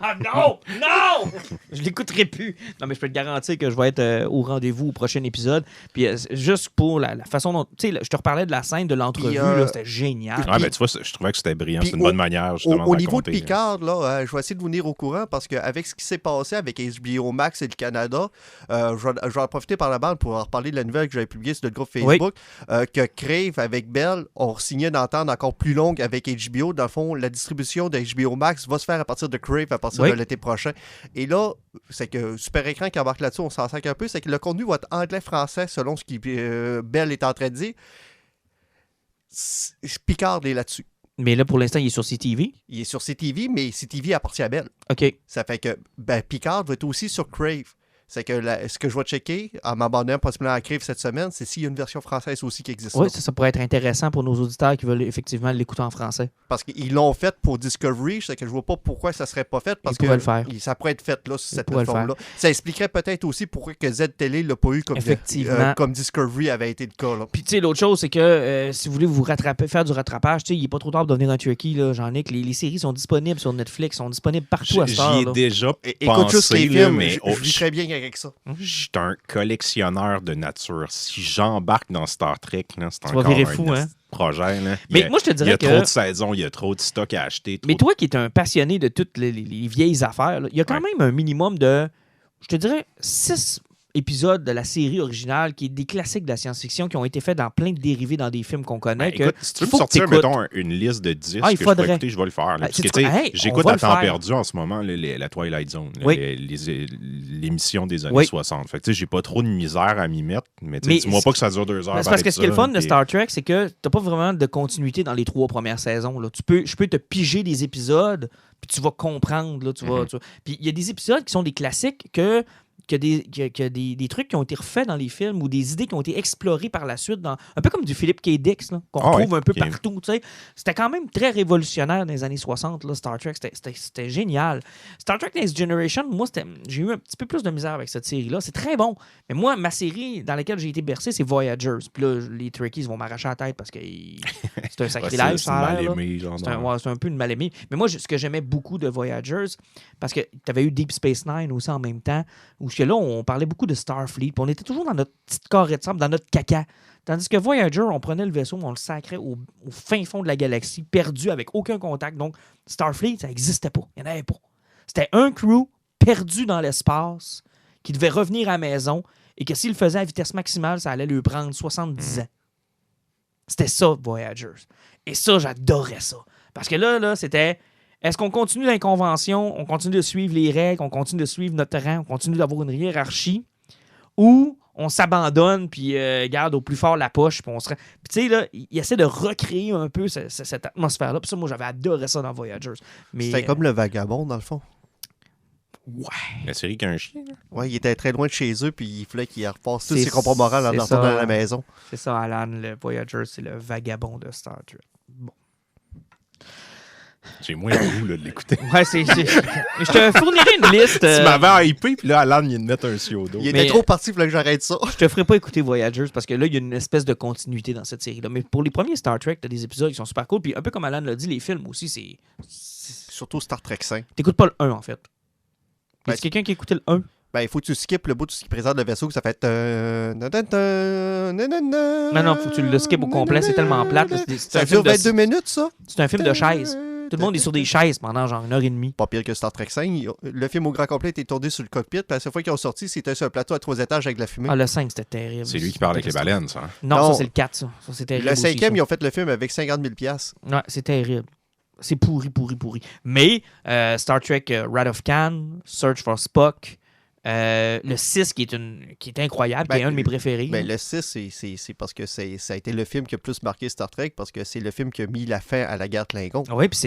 Ah non! Non! Je l'écouterai plus. Non, mais je peux te garantir que je vais être au rendez-vous au prochain épisode. Puis juste pour la façon dont... Tu sais, je te reparlais de la scène de l'entrevue, là, c'était génial. Ouais, mais tu vois, je trouvais que c'était brillant. C'est une bonne manière, justement, au niveau de Picard, là, je vais essayer de vous venir au courant parce qu'avec ce qui s'est passé avec HBO Max et le Canada, je vais en profiter par la bande pour en reparler de la nouvelle que j'avais publiée sur le groupe Facebook, que Crave avec Bell ont signé une entente encore plus longue avec HBO. Dans le fond, la distribution de HBO Max va se faire à partir de Crave à partir de l'été prochain. Et là, c'est que Super Écran qui embarque là-dessus, on s'en sac un peu, c'est que le contenu va être anglais-français selon ce que Bell est en train de dire. Picard est là-dessus. Mais là, pour l'instant, il est sur CTV. Il est sur CTV, mais CTV appartient à Bell. OK. Ça fait que Picard va être aussi sur Crave. C'est que ce que je vais checker en m'abonnant possiblement à Crave cette semaine, c'est s'il y a une version française aussi qui existe. Oui, ça pourrait être intéressant pour nos auditeurs qui veulent effectivement l'écouter en français. Parce qu'ils l'ont fait pour Discovery, c'est que je vois pas pourquoi ça serait pas fait. Parce que le faire. Ça pourrait être fait là, sur cette plateforme-là. Ça expliquerait peut-être aussi pourquoi que Z-Télé l'a pas eu comme Discovery avait été le cas. Là. Puis tu sais, l'autre chose, c'est que si vous voulez vous rattraper, faire du rattrapage, il n'est pas trop tard de devenir un Trekkie, là, Jean-Nic. Les séries sont disponibles sur Netflix, sont disponibles partout à cette heure. J'y ai déjà pensé, écoute juste les films, mais je vis très bien avec ça. Je suis un collectionneur de nature. Si j'embarque dans Star Trek, là, c'est encore un projet. Là. Mais moi, je te dirais il y a trop de saisons, il y a trop de stock à acheter. Mais toi qui es un passionné de toutes les vieilles affaires, là, il y a quand même un minimum de, je te dirais, 6 épisodes de la série originale qui est des classiques de la science-fiction qui ont été faits dans plein de dérivés dans des films qu'on connaît. Écoute, si tu veux me sortir, mettons, une liste de 10 que je peux écouter, je vais le faire. Là, parce que, j'écoute à temps perdu en ce moment la Twilight Zone, l'émission des années 60. Fait que j'ai pas trop de misère à m'y mettre, mais dis-moi pas que ça dure 2 heures. C'est parce que ce qui est le fun de Star Trek, c'est que t'as pas vraiment de continuité dans les 3 premières saisons. Là. Je peux te piger des épisodes, puis tu vas comprendre. Là, Puis il y a des épisodes qui sont des classiques que des trucs qui ont été refaits dans les films ou des idées qui ont été explorées par la suite, un peu comme du Philip K. Dick, qu'on retrouve un peu partout. C'était quand même très révolutionnaire dans les années 60, là, Star Trek. C'était génial. Star Trek Next Generation, moi, j'ai eu un petit peu plus de misère avec cette série-là. C'est très bon. Mais moi, ma série dans laquelle j'ai été bercé, c'est Voyagers. Puis là, les Trekkies vont m'arracher la tête parce que c'est un sacrilège. C'est un peu une mal-aimée. Mais moi, ce que j'aimais beaucoup de Voyagers, parce que tu avais eu Deep Space Nine aussi en même temps, où là, on parlait beaucoup de Starfleet, puis on était toujours dans notre petite carré de sable, dans notre caca. Tandis que Voyager, on prenait le vaisseau, on le sacrait au fin fond de la galaxie, perdu, avec aucun contact. Donc, Starfleet, ça n'existait pas. Il n'y en avait pas. C'était un crew perdu dans l'espace qui devait revenir à la maison et que s'il le faisait à vitesse maximale, ça allait lui prendre 70 ans. C'était ça, Voyagers. Et ça, j'adorais ça. Parce que là c'était... Est-ce qu'on continue dans les conventions, on continue de suivre les règles, on continue de suivre notre rang, on continue d'avoir une hiérarchie, ou on s'abandonne, puis garde au plus fort la poche, puis on se... Puis tu sais, là, il essaie de recréer un peu cette atmosphère-là. Puis ça, moi, j'avais adoré ça dans Voyagers. Mais, C'était comme le vagabond, dans le fond. Ouais. La série qui a un chien. Là. Ouais, il était très loin de chez eux, puis il fallait qu'il repasse tous ses compas moraux en retournant à la maison. C'est ça, Alan, le Voyagers, c'est le vagabond de Star Trek. Bon. J'ai moins le goût de l'écouter. Ouais, je te fournirai une liste. Tu m'avais hypé, puis là, Alan vient de mettre un pseudo. Il était trop parti, il fallait que j'arrête ça. Je te ferai pas écouter Voyagers parce que là, il y a une espèce de continuité dans cette série-là. Mais pour les premiers Star Trek, t'as des épisodes qui sont super cool. Puis un peu comme Alan l'a dit, les films aussi, c'est... Surtout Star Trek 5. T'écoutes pas le 1, en fait. Ben, Est-ce quelqu'un qui écoutait le 1? Ben, il faut que tu skippes le bout de ce qui présente le vaisseau, que ça fait... Non, faut que tu le skippes au complet, c'est tellement plate. Ça dure 22 minutes, ça? C'est un film de chaises. Tout le monde est sur des chaises pendant genre 1h30. Pas pire que Star Trek 5. Le film au grand complet était tourné sur le cockpit, puis la seule fois qu'ils ont sorti, c'était sur un plateau à 3 étages avec de la fumée. Ah, le 5, c'était terrible. C'est lui qui parle avec les baleines, ça. Hein? Non, ça, c'est le 4, ça. Ça, c'est terrible. Le aussi, 5e, ça. ils ont fait le film avec 50 000 $. Ouais, c'est terrible. C'est pourri. Mais Star Trek Wrath of Khan, Search for Spock, le 6 qui est incroyable, qui est un de mes préférés. Ben, le 6, c'est parce que ça a été le film qui a plus marqué Star Trek, parce que c'est le film qui a mis la fin à la guerre Klingon. Oui, puis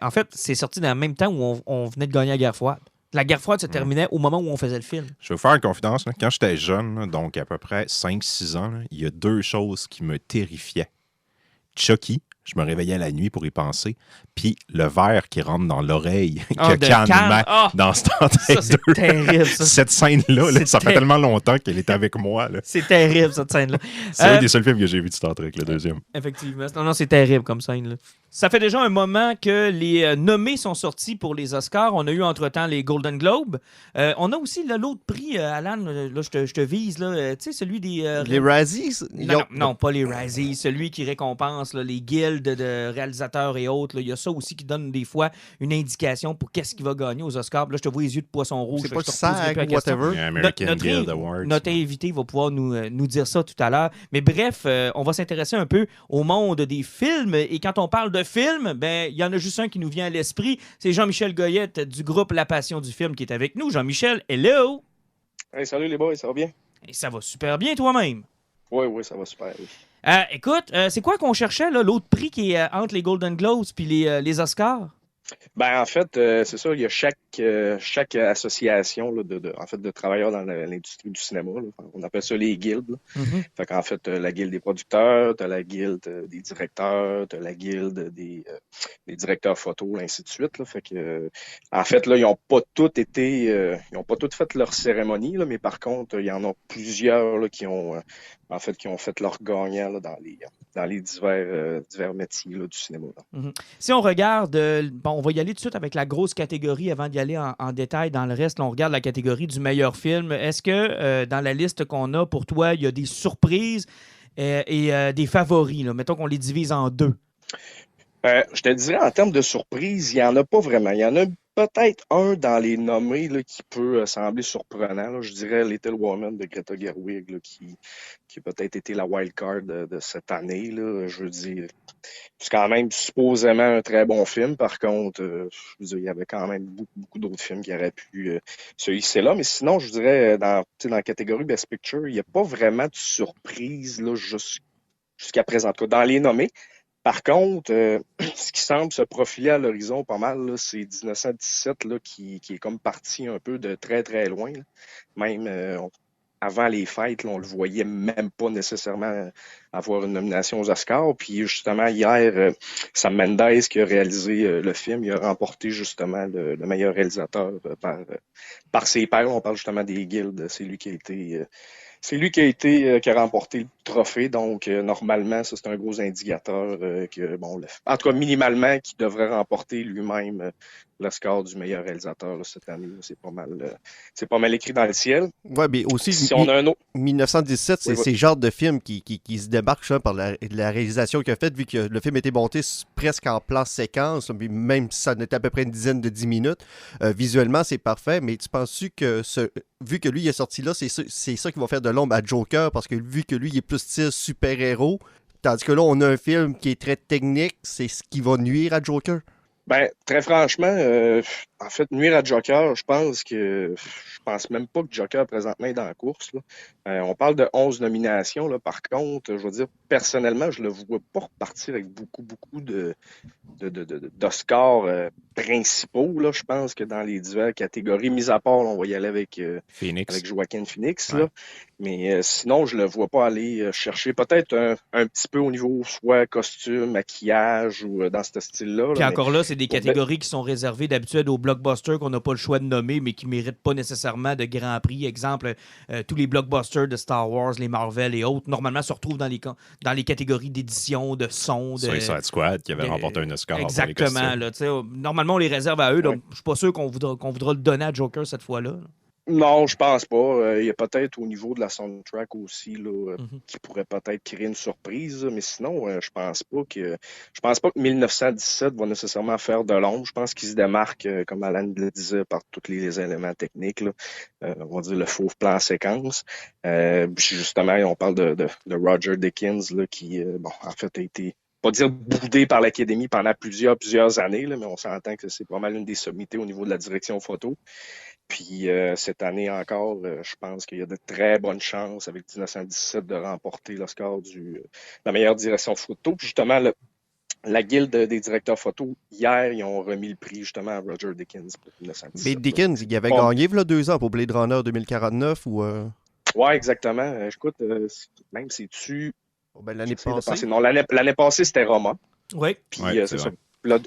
en fait, c'est sorti dans le même temps où on venait de gagner la guerre froide. La guerre froide se terminait au moment où on faisait le film. Je vais vous faire une confidence. Là. Quand j'étais jeune, là, donc à peu près 5-6 ans, là, il y a 2 choses qui me terrifiaient. Chucky, je me réveillais la nuit pour y penser, puis le verre qui rentre dans l'oreille que Khan met dans Star Trek 2. C'est terrible, ça. Cette scène-là, là, ça fait tellement longtemps qu'elle est avec moi. Là. C'est terrible, cette scène-là. C'est un des seuls films que j'ai vu de Star Trek, le deuxième. Effectivement. Non, c'est terrible comme scène. Là. Ça fait déjà un moment que les nommés sont sortis pour les Oscars. On a eu entre-temps les Golden Globes. On a aussi l'autre prix, Alan, là, je te vise, tu sais, celui des... Les Razzies? Non, pas les Razzies. Celui qui récompense là, les guildes de réalisateurs et autres. Il y a ça aussi qui donne des fois une indication pour qu'est-ce qui va gagner aux Oscars. Là, je te vois les yeux de poisson rouge. C'est pas le SAG, whatever. American Guild Awards. Notre invité va pouvoir nous dire ça tout à l'heure. Mais bref, on va s'intéresser un peu au monde des films. Et quand on parle de films, ben il y en a juste un qui nous vient à l'esprit. C'est Jean-Michel Goyette du groupe La Passion du film qui est avec nous. Jean-Michel, hello! Hey, salut les boys, ça va bien? Et ça va super bien toi-même. Oui, ça va super. Oui. Écoute, c'est quoi qu'on cherchait, là, l'autre prix qui est entre les Golden Globes et les Oscars? Ben, en fait, c'est ça, il y a chaque association là, de travailleurs dans l'industrie du cinéma. Là. On appelle ça les guildes. Mm-hmm. Fait qu'en fait, la guilde des producteurs, t'as la guilde des directeurs, t'as la guilde des directeurs photo, ainsi de suite. Là. Fait que, en fait, là, ils n'ont pas tous fait leur cérémonie, là, mais par contre, il y en a plusieurs là, qui ont fait leur gagnant là, dans les divers métiers là, du cinéma. Là. Mm-hmm. Si on regarde, on va y aller tout de suite avec la grosse catégorie avant d'y aller en détail dans le reste. Là, on regarde la catégorie du meilleur film. Est-ce que dans la liste qu'on a pour toi, il y a des surprises et des favoris? Là? Mettons qu'on les divise en 2. Je te dirais, en termes de surprise, il n'y en a pas vraiment. Il y en a peut-être un dans les nommés là, qui peut sembler surprenant. Là. Je dirais Little Woman de Greta Gerwig, là, qui a peut-être été la wild card de cette année. Là. Je veux dire, c'est quand même supposément un très bon film. Par contre, je veux dire, il y avait quand même beaucoup d'autres films qui auraient pu se hisser là. Mais sinon, je dirais, dans la catégorie Best Picture, il n'y a pas vraiment de surprise là, jusqu'à présent. En tout cas, dans les nommés. Par contre, ce qui semble se profiler à l'horizon pas mal, là, c'est 1917 là, qui est comme parti un peu de très, très loin. Là. Même avant les fêtes, là, on le voyait même pas nécessairement avoir une nomination aux Oscars. Puis justement, hier, Sam Mendes, qui a réalisé le film, il a remporté justement le meilleur réalisateur par ses pairs. On parle justement des guildes. C'est lui qui a remporté le trophée. Donc, normalement, ça, c'est un gros indicateur en tout cas, minimalement, qui devrait remporter lui-même le score du meilleur réalisateur là, cette année. Là. C'est pas mal écrit dans le ciel. Oui, mais aussi, si on a un autre... 1917, c'est le genre de film qui se démarque par la réalisation qu'il a faite, vu que le film était monté presque en plan séquence, même si ça n'était à peu près une dizaine de 10 minutes. Visuellement, c'est parfait, mais tu penses-tu que vu que lui il est sorti là, c'est ça qui va faire de l'ombre à Joker, parce que vu que lui il est plus style super-héros, tandis que là on a un film qui est très technique, c'est ce qui va nuire à Joker? Ben, très franchement, en fait, nuire à Joker, je pense même pas que Joker présentement est dans la course, là. On parle de 11 nominations, là. Par contre, je veux dire, personnellement, je le vois pas repartir avec beaucoup d'Oscars principaux, là. Je pense que dans les diverses catégories, mis à part, là, on va y aller avec Phoenix. Joaquin Phoenix, Ouais. là. Mais sinon, je le vois pas aller chercher peut-être un petit peu au niveau soit costume, maquillage ou dans ce style-là. Puis Là, encore là, c'est des pour- catégories qui sont réservées d'habitude aux blockbusters qu'on n'a pas le choix de nommer, mais qui ne méritent pas nécessairement de grand prix. Exemple, tous les blockbusters de Star Wars, les Marvel et autres, normalement se retrouvent dans les catégories d'édition, de son, de... Suicide Squad qui avait remporté un Oscar pour les Exactement. costumes. Là, tu sais, normalement, on les réserve à eux. Donc, Ouais. je suis pas sûr qu'on voudra le donner à Joker cette fois-là. Non, je pense pas. Il y a peut-être au niveau de la soundtrack aussi là, Mhm. qui pourrait peut-être créer une surprise, là. Mais sinon, je pense pas que 1917 va nécessairement faire de l'ombre. Je pense qu'il se démarque, comme Alan le disait, par tous les éléments techniques, là. On va dire le faux plan séquence. Puis justement, on parle de Roger Deakins là, qui, en fait, a été pas dire boudé par l'Académie pendant plusieurs années, là, mais on s'entend que c'est pas mal une des sommités au niveau de la direction photo. Puis cette année encore, je pense qu'il y a de très bonnes chances avec 1917 de remporter l'Oscar la meilleure direction photo. Puis justement, la guilde des directeurs photo, hier, ils ont remis le prix justement à Roger Deakins pour 1917. Mais Dickens, il avait Bon. gagné il y a 2 ans pour Blade Runner 2049 ou... Ouais, exactement. Écoute, même c'est-tu... l'année j'essaie de passée. penser. Non, l'année passée, c'était Roma. Oui. Puis Ouais, c'est c'est ça. vrai.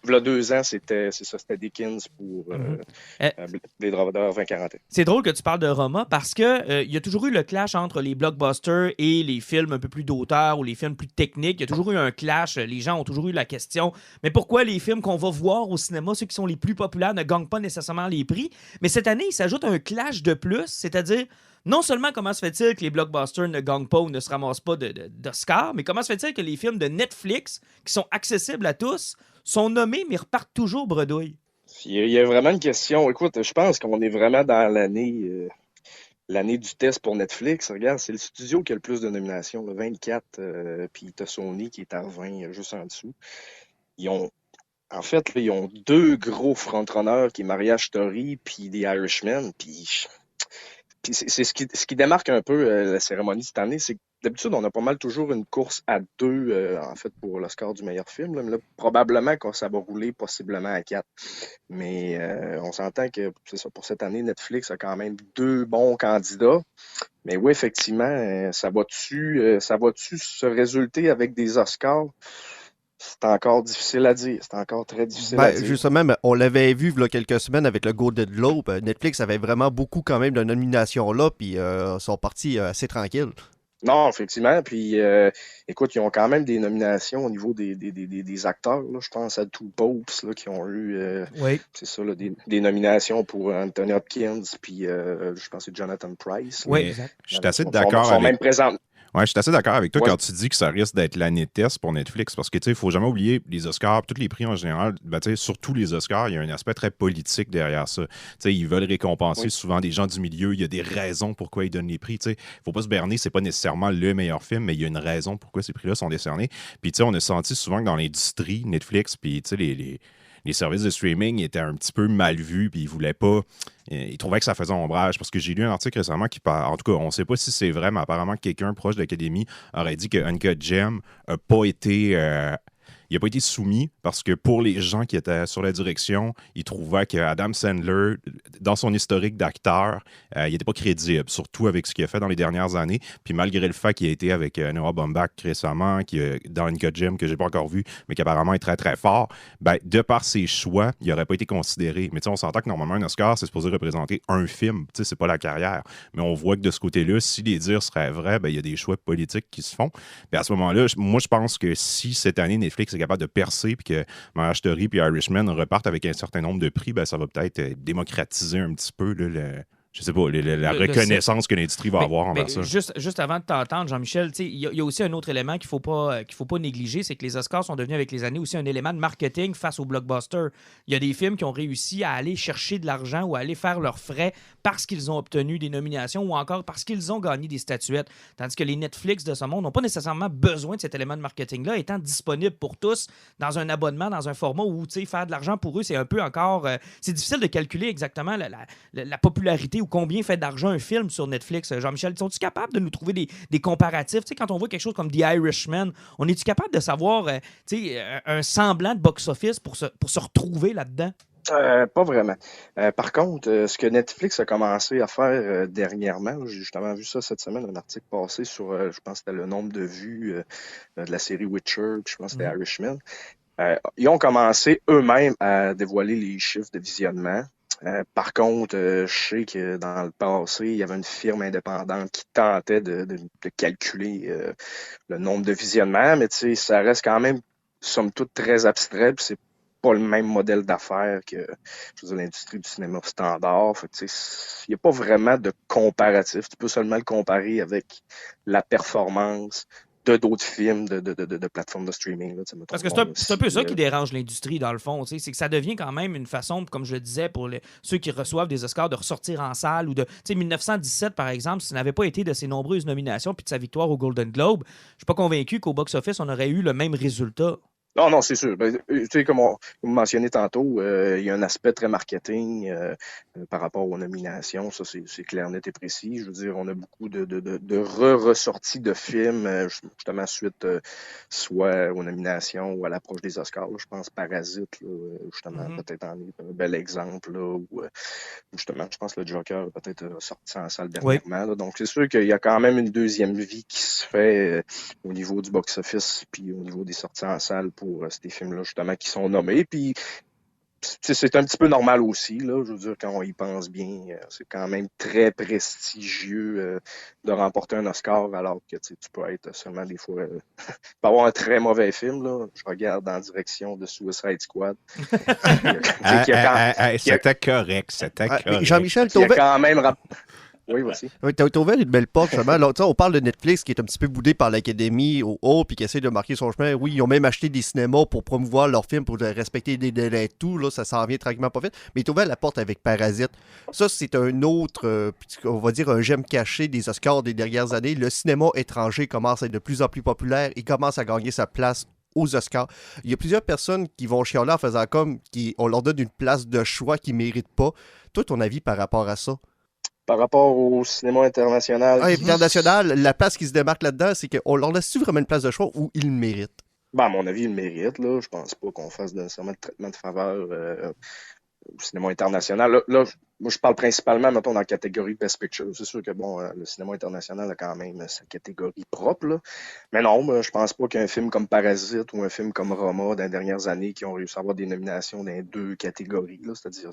V'là 2 ans, c'était Dickens pour Blade Runner 2041. C'est drôle que tu parles de Roma parce que il y a toujours eu le clash entre les blockbusters et les films un peu plus d'auteur ou les films plus techniques. Il y a toujours eu un clash. Les gens ont toujours eu la question, mais pourquoi les films qu'on va voir au cinéma, ceux qui sont les plus populaires, ne gagnent pas nécessairement les prix? Mais cette année, il s'ajoute un clash de plus, c'est-à-dire non seulement comment se fait-il que les blockbusters ne gagnent pas ou ne se ramassent pas d'Oscar, mais comment se fait-il que les films de Netflix, qui sont accessibles à tous, sont nommés mais repartent toujours bredouille? Il y a vraiment une question. Écoute, je pense qu'on est vraiment dans l'année du test pour Netflix. Regarde, c'est le studio qui a le plus de nominations, là, 24, puis t'as Sony qui est à 20, juste en dessous. En fait, là, ils ont 2 gros frontrunners qui est Marriage Story puis The Irishman. Puis c'est ce qui démarque un peu la cérémonie cette année, c'est que d'habitude, on a pas mal toujours une course à 2, en fait, pour le score du meilleur film. Là. Mais là, probablement que ça va rouler possiblement à 4. Mais on s'entend que c'est ça, pour cette année, Netflix a quand même 2 bons candidats. Mais oui, effectivement, ça va-tu se résulter avec des Oscars? C'est encore difficile à dire. C'est encore très difficile à dire. Justement, mais on l'avait vu il y a quelques semaines avec le Golden Globe. Netflix avait vraiment beaucoup quand même de nominations là, puis sont partis assez tranquilles. Non, effectivement. Puis, écoute, ils ont quand même des nominations au niveau des acteurs. Là. Je pense à Two Popes là, qui ont eu, Oui. c'est ça, là, des nominations pour Anthony Hopkins, puis je pense que c'est Jonathan Price. Oui, Mais exact. Je suis assez Sont d'accord même avec... présents. Ouais, je suis assez d'accord avec toi Ouais. quand tu dis que ça risque d'être l'année de test pour Netflix parce que, tu sais, il faut jamais oublier les Oscars, tous les prix en général, ben, tu sais, surtout les Oscars, il y a un aspect très politique derrière ça. Tu sais, ils veulent récompenser souvent des gens du milieu, il y a des raisons pourquoi ils donnent les prix, tu sais. Faut pas se berner, c'est pas nécessairement le meilleur film, mais il y a une raison pourquoi ces prix-là sont décernés. Puis, tu sais, on a senti souvent que dans l'industrie, Netflix, puis, tu sais, les services de streaming étaient un petit peu mal vus, puis ils voulaient pas... Ils trouvaient que ça faisait ombrage. Parce que j'ai lu un article récemment qui parle... En tout cas, on ne sait pas si c'est vrai, mais apparemment, quelqu'un proche de l'Académie aurait dit que Uncut Gem n'a pas été... il n'a pas été soumis parce que pour les gens qui étaient sur la direction, ils trouvaient que Adam Sandler, dans son historique d'acteur, il n'était pas crédible, surtout avec ce qu'il a fait dans les dernières années. Puis malgré le fait qu'il a été avec Noah Baumbach récemment, dans Uncut Gem, que je n'ai pas encore vu, mais qui apparemment est très, très fort, ben, de par ses choix, il n'aurait pas été considéré. Mais on s'entend que normalement, un Oscar, c'est supposé représenter un film. C'est pas la carrière. Mais on voit que de ce côté-là, si les dires seraient vrais, ben, il y a des choix politiques qui se font. Puis à ce moment-là, moi, je pense que si cette année, Netflix est capable de percer puis que Marriage Story puis Irishman repartent avec un certain nombre de prix, ben, ça va peut-être démocratiser un petit peu là, je sais pas, la reconnaissance que l'industrie va avoir envers ça. Juste avant de t'entendre, Jean-Michel, il y a aussi un autre élément qu'il faut pas négliger, c'est que les Oscars sont devenus avec les années aussi un élément de marketing face aux blockbusters. Il y a des films qui ont réussi à aller chercher de l'argent ou à aller faire leurs frais parce qu'ils ont obtenu des nominations ou encore parce qu'ils ont gagné des statuettes. Tandis que les Netflix de ce monde n'ont pas nécessairement besoin de cet élément de marketing-là, étant disponible pour tous dans un abonnement, dans un format où faire de l'argent pour eux, c'est un peu encore... c'est difficile de calculer exactement la popularité ou combien fait d'argent un film sur Netflix. Jean-Michel, sont-tu capables de nous trouver des comparatifs? Quand on voit quelque chose comme The Irishman, on est-tu capable de savoir un semblant de box-office pour se retrouver là-dedans? Pas vraiment. Par contre, ce que Netflix a commencé à faire dernièrement, j'ai justement vu ça cette semaine, un article passé sur, je pense que c'était le nombre de vues de la série Witcher, puis je pense que c'était Irishman. Ils ont commencé eux-mêmes à dévoiler les chiffres de visionnement. Par contre, je sais que dans le passé, il y avait une firme indépendante qui tentait de calculer le nombre de visionnements, mais ça reste quand même, somme toute, très abstrait, puis c'est pas le même modèle d'affaires que l'industrie du cinéma standard. Il n'y a pas vraiment de comparatif. Tu peux seulement le comparer avec la performance d'autres films de plateformes de streaming. Là, parce que c'est un peu ça qui dérange l'industrie, dans le fond. C'est que ça devient quand même une façon, comme je le disais, pour ceux qui reçoivent des Oscars, de ressortir en salle. Ou 1917, par exemple, si ça n'avait pas été de ses nombreuses nominations puis de sa victoire au Golden Globe, je ne suis pas convaincu qu'au box-office, on aurait eu le même résultat. Non, c'est sûr. Comme vous mentionnez tantôt, il y a un aspect très marketing par rapport aux nominations. Ça, c'est clair, net et précis. Je veux dire, on a beaucoup de ressorties de films, justement, suite soit aux nominations ou à l'approche des Oscars. Là. Je pense Parasite, là, justement, peut-être en est un bel exemple. Là, où, justement, je pense que le Joker a peut-être sorti en salle dernièrement. Là. Donc, c'est sûr qu'il y a quand même une deuxième vie qui se fait au niveau du box-office puis au niveau des sorties en salle pour ces films-là, justement, qui sont nommés. Puis, c'est un petit peu normal aussi, là. Je veux dire, quand on y pense bien, c'est quand même très prestigieux de remporter un Oscar, alors que tu peux être seulement des fois... tu peux avoir un très mauvais film, là. Je regarde en direction de Suicide Squad. C'était correct, Jean-Michel, il y a quand même... Oui, voici. T'as ouvert une belle porte, justement. Alors, on parle de Netflix qui est un petit peu boudé par l'Académie au haut puis qui essaie de marquer son chemin. Oui, ils ont même acheté des cinémas pour promouvoir leurs films, pour respecter des délais et tout. Là, ça s'en vient tranquillement pas vite. Mais t'as ouvert la porte avec Parasite. Ça, c'est un autre, on va dire, un gemme caché des Oscars des dernières années. Le cinéma étranger commence à être de plus en plus populaire. Il commence à gagner sa place aux Oscars. Il y a plusieurs personnes qui vont chialer en faisant comme on leur donne une place de choix qu'ils ne méritent pas. Toi, ton avis par rapport à ça? Par rapport au cinéma international. International, la place qui se démarque là-dedans, c'est qu'on leur laisse-tu vraiment une place de choix où ils le méritent? À mon avis, ils le méritent. Là. Je pense pas qu'on fasse nécessairement de traitement de faveur au cinéma international. Là, moi, je parle principalement, mettons, dans la catégorie Best Picture. C'est sûr que, le cinéma international a quand même sa catégorie propre, là. Mais non, je pense pas qu'un film comme Parasite ou un film comme Roma, dans les dernières années, qui ont réussi à avoir des nominations dans les deux catégories, là, c'est-à-dire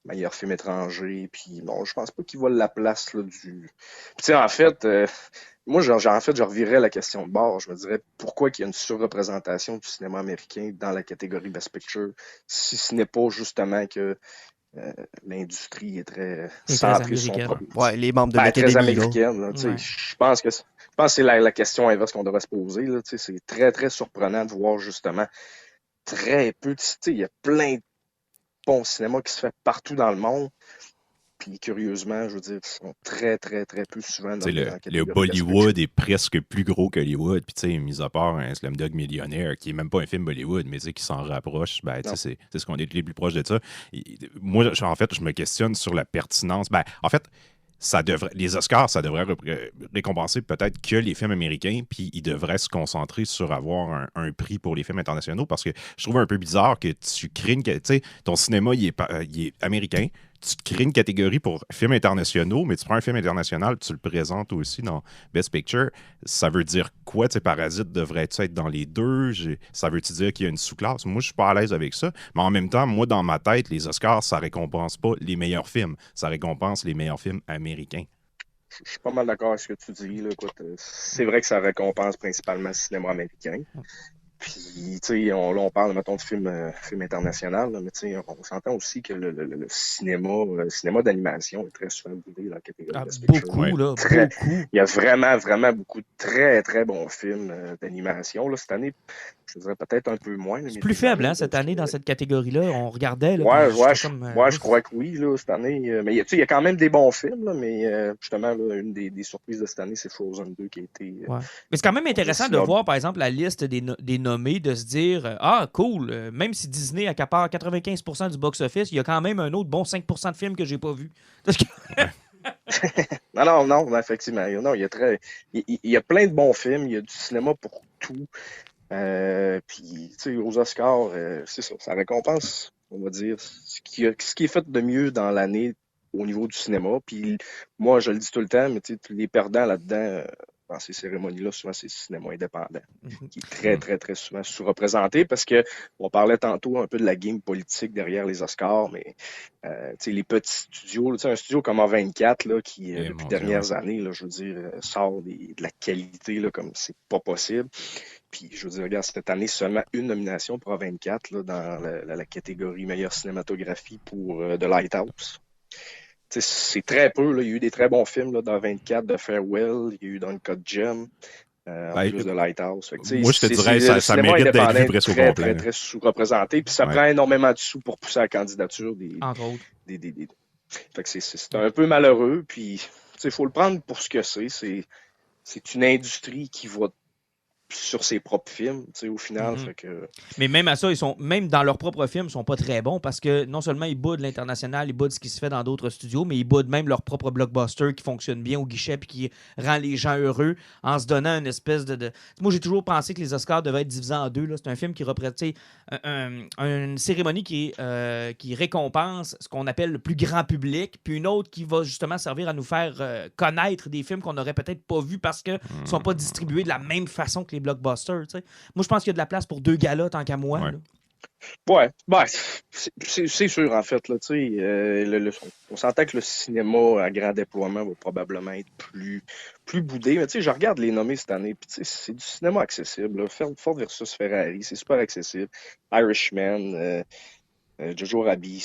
meilleur film étranger, puis non, je pense pas qu'ils volent la place là, du... Puis, en fait... Moi, je revirais la question de bord. Je me dirais pourquoi il y a une surreprésentation du cinéma américain dans la catégorie Best Picture, si ce n'est pas justement que l'industrie est très centrée sur son propre. Ouais, les membres de l'Académie. Très américaine. Là, ouais. Je pense que c'est la question inverse qu'on devrait se poser. Là, c'est très, très surprenant de voir justement très peu. Il y a plein de bons cinémas qui se fait partout dans le monde. Puis curieusement, je veux dire, ils sont très, très, très peu souvent dans le Bollywood est presque plus gros qu'Hollywood. Puis, tu sais, mis à part un Slumdog Millionnaire, qui est même pas un film Bollywood, mais qui s'en rapproche, c'est ce qu'on est les plus proches de ça. Moi, en fait, je me questionne sur la pertinence. En fait, les Oscars, ça devrait récompenser peut-être que les films américains, puis ils devraient se concentrer sur avoir un prix pour les films internationaux, parce que je trouve un peu bizarre que tu crées ton cinéma, il est américain, tu te crées une catégorie pour films internationaux, mais tu prends un film international, tu le présentes aussi dans Best Picture. Ça veut dire quoi? Parasite devrait-tu être dans les deux? Ça veut-tu dire qu'il y a une sous-classe? Moi, je suis pas à l'aise avec ça. Mais en même temps, moi, dans ma tête, les Oscars, ça récompense pas les meilleurs films. Ça récompense les meilleurs films américains. Je suis pas mal d'accord avec ce que tu dis. Là. Écoute, c'est vrai que ça récompense principalement le cinéma américain. Puis, tu sais, on parle, mettons, de film international, là, mais tu sais, on s'entend aussi que le cinéma d'animation est très souvent boudé dans la catégorie Best Picture. Beaucoup, là, Très, beaucoup. il y a vraiment, vraiment beaucoup de très, très bons films d'animation. Là, cette année, je dirais peut-être un peu moins. C'est plus faible, hein, cette année, dans cette catégorie-là. On regardait, là, Ouais, puis j'étais comme... je crois que oui, là, cette année. Mais tu sais, il y a quand même des bons films, là, mais justement, là, une des surprises de cette année, c'est Frozen 2 qui a été... Ouais. Mais c'est quand même intéressant de voir, par exemple, la liste des nommés, de se dire ah, cool, même si Disney accapare 95% du box-office, il y a quand même un autre bon 5% de films que j'ai pas vus. Non, effectivement. Non, il y a plein de bons films, il y a du cinéma pour tout. Puis, tu sais, aux Oscars, c'est ça, ça récompense, on va dire, ce qui est fait de mieux dans l'année au niveau du cinéma. Puis, moi, je le dis tout le temps, mais tu sais, les perdants là-dedans, dans ces cérémonies-là, souvent, c'est le cinéma indépendant, qui est très, très, très souvent sous-représenté parce que on parlait tantôt un peu de la game politique derrière les Oscars, mais tu sais, les petits studios, tu sais, un studio comme A24, là, qui, depuis dernières années, là, je veux dire, sort de la qualité, là, comme c'est pas possible. Puis, je veux dire, regarde, cette année, seulement une nomination pour A24 là, dans la catégorie meilleure cinématographie pour The Lighthouse. T'sais, c'est très peu. Là. Il y a eu des très bons films là, dans 24 de Farewell, il y a eu Uncut Gem, en plus de Lighthouse. Fait que, moi, je te dirais, ça mérite d'être vu presque au complet. Très, très sous-représenté. Puis ça prend énormément de sous pour pousser la candidature entre autres. Fait que c'est un peu malheureux. Puis, il faut le prendre pour ce que c'est. C'est une industrie qui va sur ses propres films, tu sais, au final. Fait que... Mais même à ça, même dans leurs propres films, ils sont pas très bons parce que non seulement ils boudent l'international, ils boudent ce qui se fait dans d'autres studios, mais ils boudent même leur propre blockbuster qui fonctionne bien au guichet puis qui rend les gens heureux en se donnant une espèce de... Moi, j'ai toujours pensé que les Oscars devaient être divisés en deux. Là. C'est un film qui représente une cérémonie qui récompense ce qu'on appelle le plus grand public, puis une autre qui va justement servir à nous faire connaître des films qu'on n'aurait peut-être pas vus parce qu'ils ne sont pas distribués de la même façon que les blockbusters. T'sais. Moi, je pense qu'il y a de la place pour deux galas tant qu'à moi. Ouais. C'est sûr, en fait. Là, on s'entend que le cinéma à grand déploiement va probablement être plus boudé. Mais je regarde les nommés cette année, puis c'est du cinéma accessible. Là. Ford versus Ferrari, c'est super accessible. Irishman, Jojo Rabbit,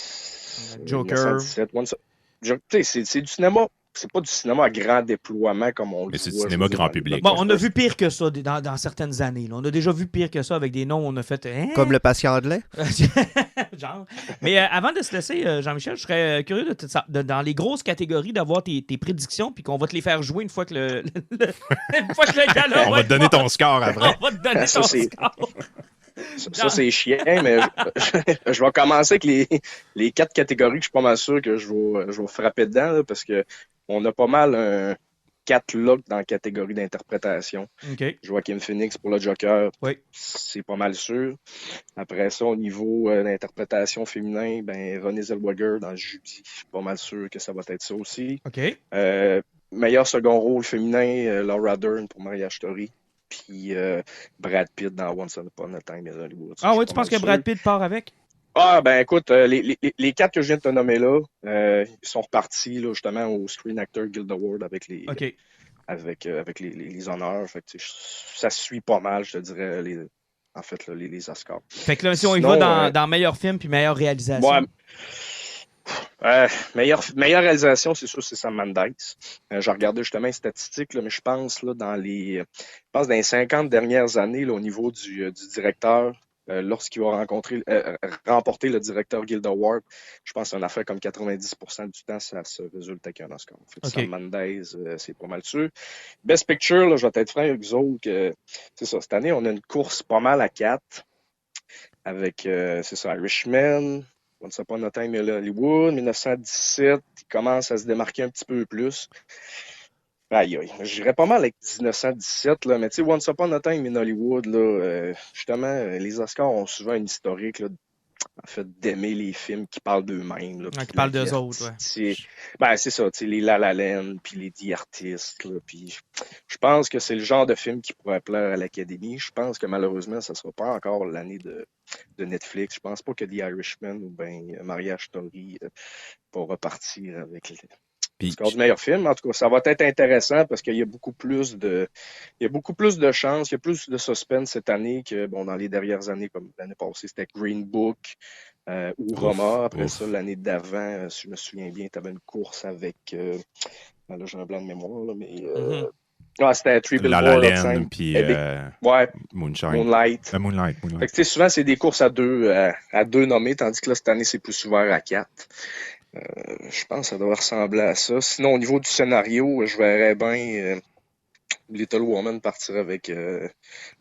Joker. 1917, c'est du cinéma. C'est pas du cinéma à grand déploiement comme on le voit. Mais c'est du cinéma grand public. Bon, on a vu pire que ça dans certaines années. Là. On a déjà vu pire que ça avec des noms. On a fait... Comme le patient de lait? Genre. Mais avant de se laisser, Jean-Michel, je serais curieux dans les grosses catégories d'avoir tes prédictions puis qu'on va te les faire jouer une fois que une fois que le gala on va te donner ton score après. On va te donner ton score. Ça, c'est chiant, mais je vais commencer avec les 4 catégories que je suis pas mal sûr que je vais frapper dedans, là, parce que on a pas mal 4 looks dans la catégorie d'interprétation. Okay. Joaquin Phoenix pour le Joker, oui. C'est pas mal sûr. Après ça, au niveau d'interprétation féminin, Renée Zellweger dans Judy, je suis pas mal sûr que ça va être ça aussi. Okay. Meilleur second rôle féminin, Laura Dern pour Mariage Story. Puis Brad Pitt dans Once Upon a Time in Hollywood. Ah oui, tu penses que Brad Pitt part avec? Ah, écoute, les 4 que je viens de te nommer là, ils sont repartis là, justement au Screen Actor Guild Award avec les honneurs. Fait que, ça suit pas mal, je te dirais, les Oscars. Fait que là, si on y va dans meilleur film puis meilleure réalisation. Meilleure réalisation, c'est sûr, c'est Sam Mendes. J'ai regardé justement les statistiques, là, mais je pense là, dans les 50 dernières années, là, au niveau du directeur, lorsqu'il va remporter le directeur Guild Award, je pense que c'est une affaire comme 90% du temps, ça se résulte avec un Oscar. Sam Mendes, c'est pas mal sûr. Best Picture, là, je vais être franc avec vous autres, c'est ça, cette année, on a une course pas mal à 4 avec, c'est ça, Irishman, Once Upon a Time in Hollywood, 1917, il commence à se démarquer un petit peu plus. Aïe, j'irais pas mal avec 1917, là, mais tu sais, Once Upon a Time in Hollywood, là, justement, les Oscars ont souvent une historique, là, en fait, d'aimer les films qui parlent d'eux-mêmes. Qui parlent d'eux autres, ouais. C'est ça, tu sais, les La La Land, puis les The Artists, là, puis je pense que c'est le genre de film qui pourrait plaire à l'Académie. Je pense que malheureusement, ça sera pas encore l'année de Netflix. Je pense pas que The Irishman ou Mariage Story pour repartir avec les... score du meilleur film. En tout cas, ça va être intéressant parce qu'il y a beaucoup plus de chances, il y a plus de suspense cette année que dans les dernières années, comme l'année passée, c'était Green Book ou Roma. Après ça, l'année d'avant, si je me souviens bien, tu avais une course avec là, j'ai un blanc de mémoire, là, mais c'était Triple La La Land, puis Moonlight. Moonlight. Fait que, souvent, c'est des courses à deux nommés, tandis que là, cette année, c'est plus ouvert à 4. Je pense que ça doit ressembler à ça. Sinon, au niveau du scénario, je verrais bien Little Woman partir avec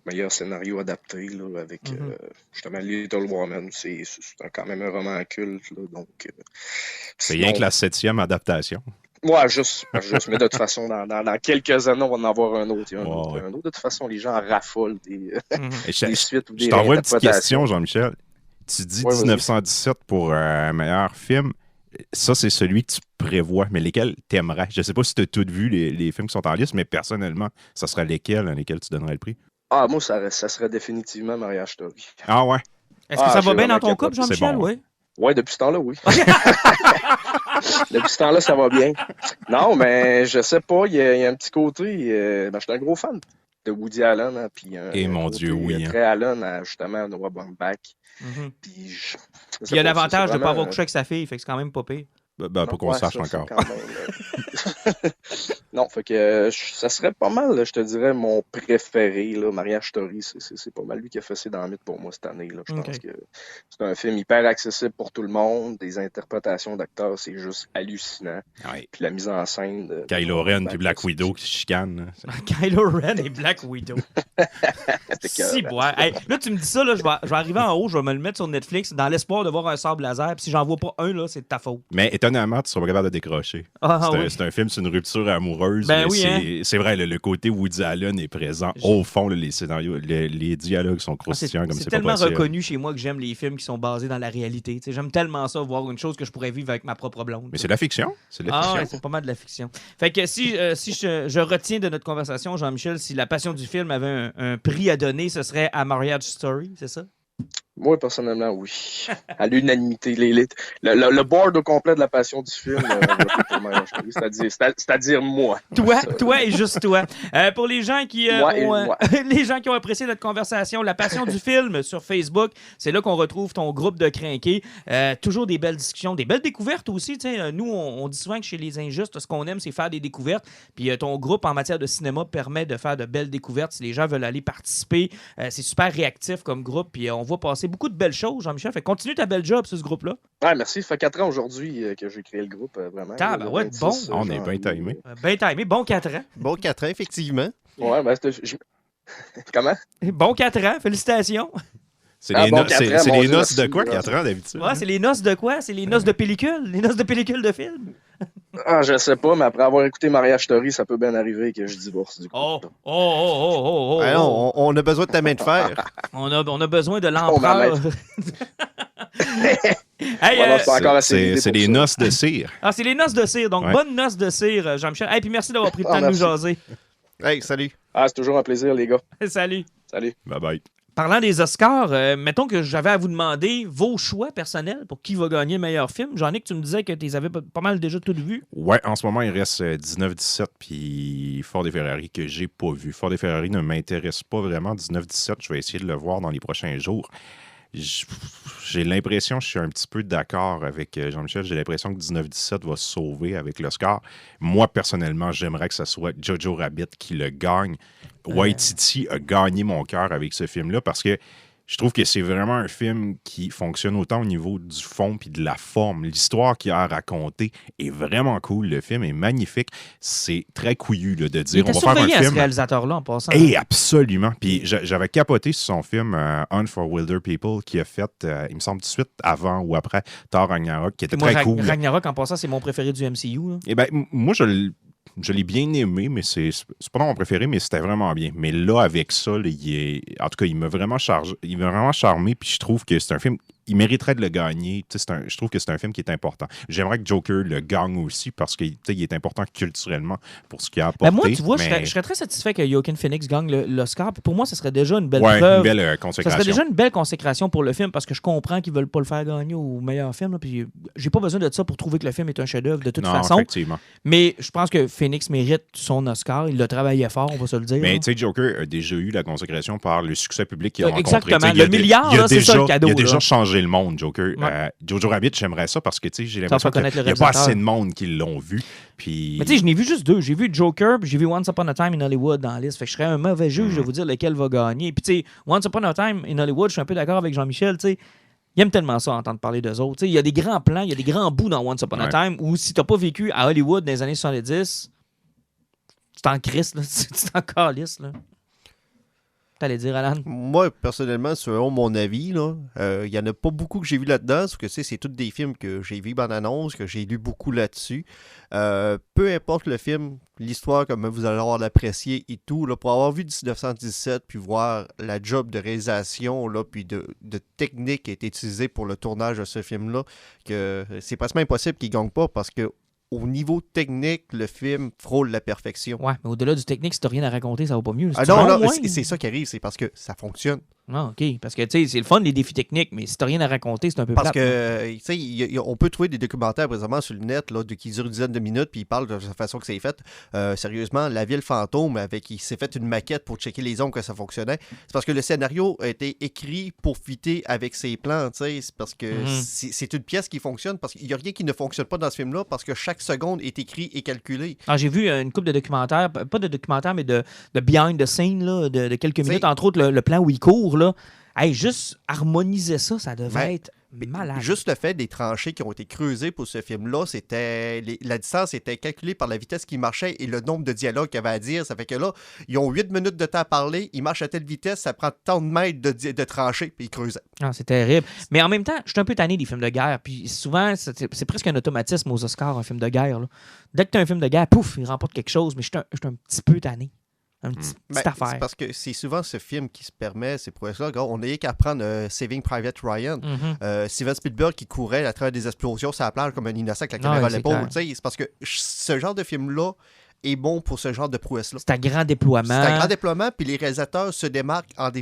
meilleur scénario adapté, là, avec justement Little Woman. C'est quand même un roman culte. Là, donc, c'est rien que la 7e adaptation. Ouais, juste. Mais de toute façon, dans quelques années, on va en avoir un autre. Un autre. De toute façon, les gens raffolent des suites ou des Je t'envoie une petite question, Jean-Michel. Tu dis 1917 pour un meilleur film. Ça, c'est celui que tu prévois, mais lesquels t'aimerais? Je sais pas si tu as tout vu les films qui sont en liste, mais personnellement, ça serait lesquels tu donnerais le prix? Ah, moi, ça serait définitivement Marriage Story. Ah ouais? Est-ce que ça va bien dans ton couple, Jean-Michel? Bon. Oui. Oui, depuis ce temps-là, oui. Depuis ce temps-là, ça va bien. Non, mais je sais pas, il y a un petit côté... je suis un gros fan de Woody Allen. Hein, puis et mon Dieu, oui. Très Allen, justement, Noah Baumbach. Puis il y a l'avantage de ne pas avoir couché avec sa fille, fait que c'est quand même pas pire. Pas qu'on sache encore. Non, fait que ça serait pas mal, je te dirais, mon préféré, là, Marriage Story. C'est pas mal lui qui a fait ses dans mythe pour moi cette année. Là. Je pense que c'est un film hyper accessible pour tout le monde. Des interprétations d'acteurs, c'est juste hallucinant. Ouais. Puis la mise en scène de Kylo Ren puis Black Widow qui se chicanent. Kylo Ren et Black Widow. Si, hey, là, tu me dis ça, là, je vais arriver en haut, je vais me le mettre sur Netflix dans l'espoir de voir un sable laser. Puis si j'en vois pas un, là, c'est de ta faute. Mais étonnamment, tu seras pas capable de décrocher. C'est un film sur une rupture amoureuse. Ben mais oui, c'est vrai, le côté Woody Allen est présent. Au fond, les scénarios, les dialogues sont croustillants comme c'est pas possible. C'est tellement reconnu chez moi que j'aime les films qui sont basés dans la réalité. T'sais, j'aime tellement ça, voir une chose que je pourrais vivre avec ma propre blonde. Mais c'est de la fiction. C'est pas mal de la fiction. Fait que si je retiens de notre conversation, Jean-Michel, si la passion du film avait un prix à donner, ce serait à Marriage Story, c'est ça? Moi, personnellement, oui. À l'unanimité. Le board au complet de la passion du film, c'est-à-dire moi. Toi et juste toi. Pour les gens qui les gens qui ont apprécié notre conversation, la passion du film sur Facebook, c'est là qu'on retrouve ton groupe de crinqués. Toujours des belles discussions, des belles découvertes aussi. Nous, on dit souvent que chez Les Injustes, ce qu'on aime, c'est faire des découvertes. Puis ton groupe en matière de cinéma permet de faire de belles découvertes. Si les gens veulent aller participer, c'est super réactif comme groupe. Puis on voit passer beaucoup de belles choses, Jean-Michel. Fait continue ta belle job sur ce groupe-là. Ouais, merci. Ça fait 4 ans aujourd'hui que j'ai créé le groupe, vraiment. Bon. On est bien timé. Bien timé. Bon 4 ans. Bon 4 ans, effectivement. Ouais, Comment? Bon 4 ans. Félicitations. C'est les noces de quoi, 4 ans, d'habitude? Ouais, c'est les noces de quoi? C'est les noces de pellicule? Les noces de pellicule de film? Je sais pas, mais après avoir écouté Marriage Story, ça peut bien arriver que je divorce du coup. On a besoin de ta main de fer. On a besoin de l'empereur. C'est les noces de cire. Ah, c'est les noces de cire. Donc, bonne noce de cire, Jean-Michel. Puis merci d'avoir pris le temps de nous jaser. Hey, salut. C'est toujours un plaisir, les gars. Salut. Bye-bye. Parlant des Oscars, mettons que j'avais à vous demander vos choix personnels pour qui va gagner le meilleur film. J'en ai que tu me disais que tu les avais pas mal déjà toutes vues. Ouais, en ce moment, il reste 19-17 puis Ford et Ferrari que j'ai pas vu. Ford et Ferrari ne m'intéresse pas vraiment. 19-17, je vais essayer de le voir dans les prochains jours. J'ai l'impression, je suis un petit peu d'accord avec Jean-Michel, j'ai l'impression que 19-17 va se sauver avec l'Oscar. Moi, personnellement, j'aimerais que ce soit Jojo Rabbit qui le gagne. Waititi a gagné mon cœur avec ce film-là parce que je trouve que c'est vraiment un film qui fonctionne autant au niveau du fond puis de la forme. L'histoire qu'il a à raconter est vraiment cool. Le film est magnifique. C'est très couillu là, de dire on va faire un film. Ce réalisateur-là en passant. Absolument. Puis j'avais capoté sur son film Hunt for Wilder People qui a fait, il me semble, tout de suite avant ou après Thor Ragnarok, qui était très cool. Ragnarok, en passant, c'est mon préféré du MCU. Là. Moi, je l'ai bien aimé, mais c'est pas mon préféré, mais c'était vraiment bien. Mais là, avec ça, en tout cas, il m'a vraiment charmé, puis je trouve que c'est un film il mériterait de le gagner. Je trouve que c'est un film qui est important. J'aimerais que Joker le gagne aussi parce qu'il est important culturellement pour ce qu'il a apporté. Moi, tu vois, je serais très satisfait que Joaquin Phoenix gagne l'Oscar. Pour moi, ce serait déjà une belle preuve. Une belle consécration. Ça serait déjà une belle consécration pour le film parce que je comprends qu'ils ne veulent pas le faire gagner au meilleur film. Là, puis j'ai pas besoin de ça pour trouver que le film est un chef-d'œuvre de toute façon. Effectivement. Mais je pense que Phoenix mérite son Oscar. Il a travaillé fort, on va se le dire. Mais tu sais, Joker a déjà eu la consécration par le succès public qu'il a rencontré. Exactement. Le milliard, c'est ça le cadeau. Il a déjà changé le monde, Joker. Jojo Rabbit, j'aimerais ça parce que j'ai l'impression qu'il n'y a pas assez de monde qui l'ont vu. Puis... Mais tu sais, je n'ai vu juste 2. J'ai vu Joker, puis j'ai vu Once Upon a Time in Hollywood dans la liste. Fait que je serais un mauvais juge de vous dire lequel va gagner. Puis tu sais, Once Upon a Time in Hollywood, je suis un peu d'accord avec Jean-Michel, tu sais. Il aime tellement ça, entendre parler d'eux autres. Il y a des grands plans, il y a des grands bouts dans Once Upon a Time où si tu n'as pas vécu à Hollywood dans les années 70, tu t'en crisses, tu t'en calisses, là. T'allais dire, Alan? Moi, personnellement, selon mon avis, il n'y en a pas beaucoup que j'ai vu là-dedans, parce que c'est tous des films que j'ai vu en annonce, que j'ai lu beaucoup là-dessus. Peu importe le film, l'histoire, comme vous allez avoir l'apprécier et tout, là, pour avoir vu 1917, puis voir la job de réalisation, là, puis de technique qui a été utilisée pour le tournage de ce film-là, que c'est presque impossible qu'il ne gagne pas, parce que au niveau technique, le film frôle la perfection. Ouais, mais au-delà du technique, si t'as rien à raconter, ça va pas mieux. C'est ça qui arrive, c'est parce que ça fonctionne. Ah, OK. Parce que, tu sais, c'est le fun, les défis techniques, mais si t'as rien à raconter, c'est un peu plate. Parce que, tu sais, on peut trouver des documentaires présentement sur le net là, qui durent une dizaine de minutes, puis ils parlent de la façon que c'est fait. Sérieusement, La Ville Fantôme, il s'est fait une maquette pour checker les ombres que ça fonctionnait. C'est parce que le scénario a été écrit pour fitter avec ses plans, tu sais. C'est parce que c'est une pièce qui fonctionne, parce qu'il n'y a rien qui ne fonctionne pas dans ce film-là, parce que chaque seconde est écrit et calculé. Alors, j'ai vu une couple de documentaires, pas de documentaires, mais de behind the scene, là, de quelques minutes, entre autres le plan où il court, là. Hey, juste harmoniser ça devait être malade. Juste le fait des tranchées qui ont été creusées pour ce film-là, la distance était calculée par la vitesse qu'il marchait et le nombre de dialogues qu'il y avait à dire. Ça fait que là, ils ont 8 minutes de temps à parler, ils marchent à telle vitesse, ça prend tant de mètres de tranchées, puis ils creusaient. Ah, c'est terrible. Mais en même temps, je suis un peu tanné des films de guerre. Puis souvent, c'est presque un automatisme aux Oscars, un film de guerre. Là. Dès que tu as un film de guerre, pouf, il remporte quelque chose. Mais je suis un petit peu tanné. Petite affaire. C'est parce que c'est souvent ce film qui se permet, c'est pour ça qu'on n'a qu'à prendre Saving Private Ryan. Steven Spielberg qui courait à travers des explosions sur la plage comme un innocent avec la caméra à l'épaule. C'est parce que ce genre de film-là est bon pour ce genre de prouesse-là. C'est un grand déploiement. C'est un grand déploiement, puis les réalisateurs se démarquent en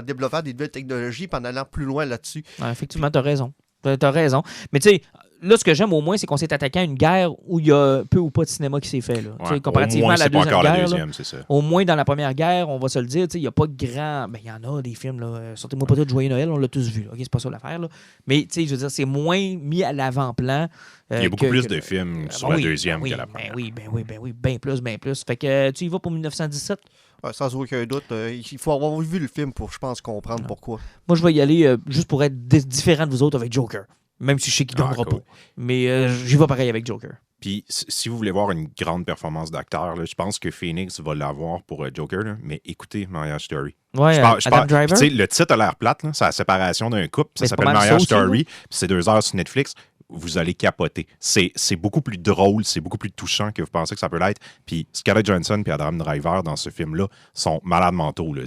développant des nouvelles technologies et en allant plus loin là-dessus. Ouais, effectivement, t'as raison. T'as raison. Mais tu sais, là, ce que j'aime au moins, c'est qu'on s'est attaqué à une guerre où il y a peu ou pas de cinéma qui s'est fait. Là. Ouais, comparativement au moins, à la deuxième guerre. Deuxième, c'est ça. Au moins, dans la première guerre, on va se le dire, il n'y a pas de grand... Ben, il y en a des films, là. Sortez-moi pas de Joyeux Noël, on l'a tous vu. Là. Okay, c'est pas ça l'affaire. Là. Mais, je veux dire, c'est moins mis à l'avant-plan. Il y a beaucoup plus de films sur la deuxième que la première. Ben oui, bien plus. Fait que tu y vas pour 1917? Ouais, sans aucun doute. Il faut avoir vu le film pour, je pense, comprendre pourquoi. Moi, je vais y aller juste pour être différent de vous autres avec Joker. Même si je sais qu'il ne gagnera pas. Mais j'y vais pareil avec Joker. Puis, si vous voulez voir une grande performance d'acteur, je pense que Phoenix va l'avoir pour Joker. Là, mais écoutez Marriage Story. Ouais, Adam Driver. Le titre a l'air plate. C'est la séparation d'un couple. Ça s'appelle Marriage Story. Puis c'est 2 heures sur Netflix. Vous allez capoter. C'est beaucoup plus drôle, c'est beaucoup plus touchant que vous pensez que ça peut l'être. Puis Scarlett Johansson et Adam Driver dans ce film-là sont malades mentaux. Là,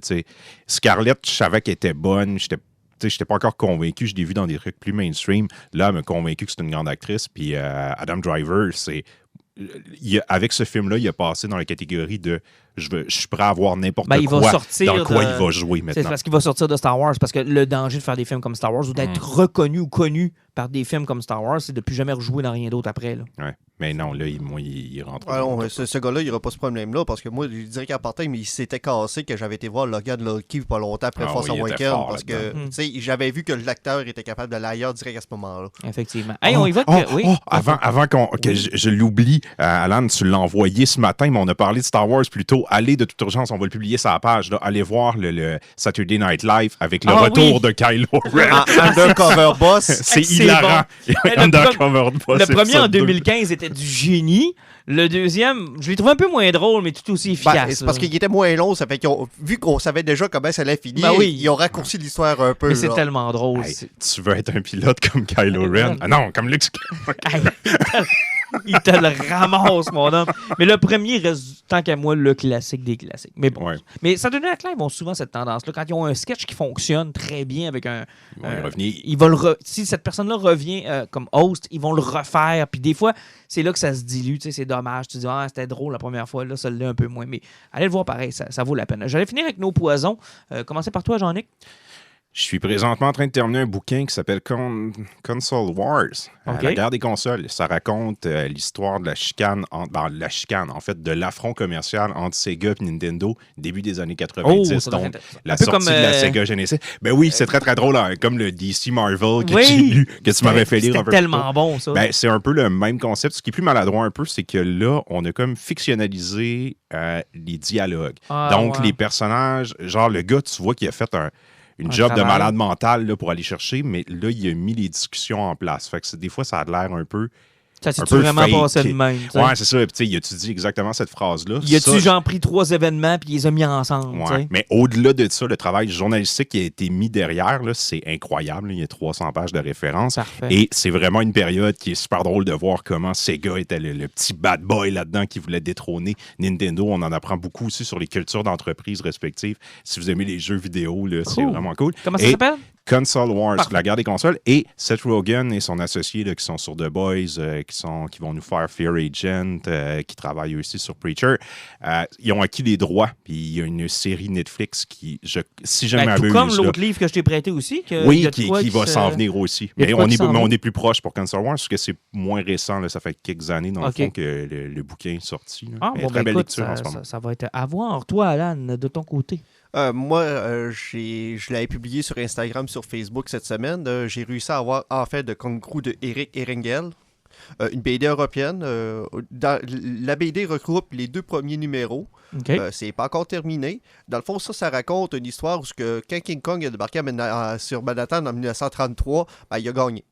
Scarlett, je savais qu'elle était bonne. Je n'étais pas encore convaincu. Je l'ai vu dans des trucs plus mainstream. Là, elle m'a convaincu que c'est une grande actrice. Puis Adam Driver, avec ce film-là, il a passé dans la catégorie de je suis prêt à voir n'importe quoi dans quoi il va jouer maintenant. C'est parce qu'il va sortir de Star Wars. Parce que le danger de faire des films comme Star Wars ou d'être reconnu ou connu par des films comme Star Wars, c'est de ne plus jamais rejouer dans rien d'autre après. Là. Ouais. Mais non, là, il rentre. Ce gars-là, il n'aura pas ce problème-là parce que moi, je dirais qu'à partir, mais il s'était cassé que j'avais été voir Logan Lucky pas longtemps après Force Awakens parce que j'avais vu que l'acteur était capable d'aller ailleurs direct à ce moment-là. Effectivement. Hey, on y va oui. Avant que je l'oublie, Alan, tu l'as envoyé ce matin, mais on a parlé de Star Wars plus tôt. Allez, de toute urgence, on va le publier sur la page. Là. Allez voir le Saturday Night Live avec le retour de Kylo Ren. Undercover Boss. C'est hilarant. Undercover Boss. Le premier en 2015 était du génie. Le deuxième, je l'ai trouvé un peu moins drôle, mais tout aussi efficace. C'est parce qu'il était moins long. Ça fait vu qu'on savait déjà comment ça allait finir, ils ont raccourci l'histoire un peu. Mais c'est tellement drôle. Hey, tu veux être un pilote comme Kylo Ren? Ah non, comme Luke Skywalker. Il te le ramasse, mon homme. Mais le premier reste, tant qu'à moi, le classique des classiques. Mais bon. Ouais. Mais ça donne à Clive ont souvent cette tendance-là. Quand ils ont un sketch qui fonctionne très bien avec un. Ils vont y revenir. Ils vont si cette personne-là revient comme host, ils vont le refaire. Puis des fois, c'est là que ça se dilue. C'est dommage. Tu dis, c'était drôle la première fois. Là, ça l'est un peu moins. Mais allez le voir pareil, ça vaut la peine. J'allais finir avec Nos Poisons. Commencez par toi, Jean-Nic. Je suis présentement en train de terminer un bouquin qui s'appelle Console Wars, la guerre des consoles. Ça raconte l'histoire de la chicane, en fait, de l'affront commercial entre Sega et Nintendo début des années 90. Donc, la sortie de la Sega Genesis. Ben oui, c'est très, très drôle, hein, comme le DC Marvel que j'ai lu, que tu m'avais fait lire un peu. C'était tellement bon, ça. Ben, c'est un peu le même concept. Ce qui est plus maladroit un peu, c'est que là, on a comme fictionnalisé les dialogues. Donc, les personnages, genre le gars, tu vois qu'il a fait une job de malade mental là, pour aller chercher, mais là, il a mis les discussions en place. Fait que des fois, ça a l'air un peu. Ça s'est-tu vraiment passé de même? Ouais, c'est ça. Puis, il a-tu dit exactement cette phrase-là? Il a-tu genre pris 3 événements puis il les a mis ensemble? Ouais. Mais au-delà de ça, le travail journalistique qui a été mis derrière, là, c'est incroyable. Il y a 300 pages de références. Parfait. Et c'est vraiment une période qui est super drôle de voir comment Sega était le petit bad boy là-dedans qui voulait détrôner Nintendo. On en apprend beaucoup aussi sur les cultures d'entreprises respectives. Si vous aimez les jeux vidéo, là, c'est vraiment cool. Comment ça s'appelle? Console Wars, la guerre des consoles, et Seth Rogen et son associé là, qui sont sur The Boys, qui vont nous faire Fear Agent, qui travaillent aussi sur Preacher. Ils ont acquis les droits, puis il y a une série Netflix qui, si je m'abuse... Tout comme l'autre livre que je t'ai prêté aussi. Qui va s'en venir aussi. Mais on est plus proche pour Console Wars, parce que c'est moins récent, là, ça fait quelques années, dans le fond, que le bouquin est sorti. Très belle lecture en ce moment. Ça va être à voir. Toi, Alan, de ton côté? Moi, je l'avais publié sur Instagram, sur Facebook cette semaine. J'ai réussi à avoir en fait de Kung Crew de Eric Erengel, une BD européenne. La BD regroupe les 2 premiers numéros. C'est pas encore terminé. Dans le fond, ça raconte une histoire où quand King Kong a débarqué sur Manhattan en 1933, il a gagné.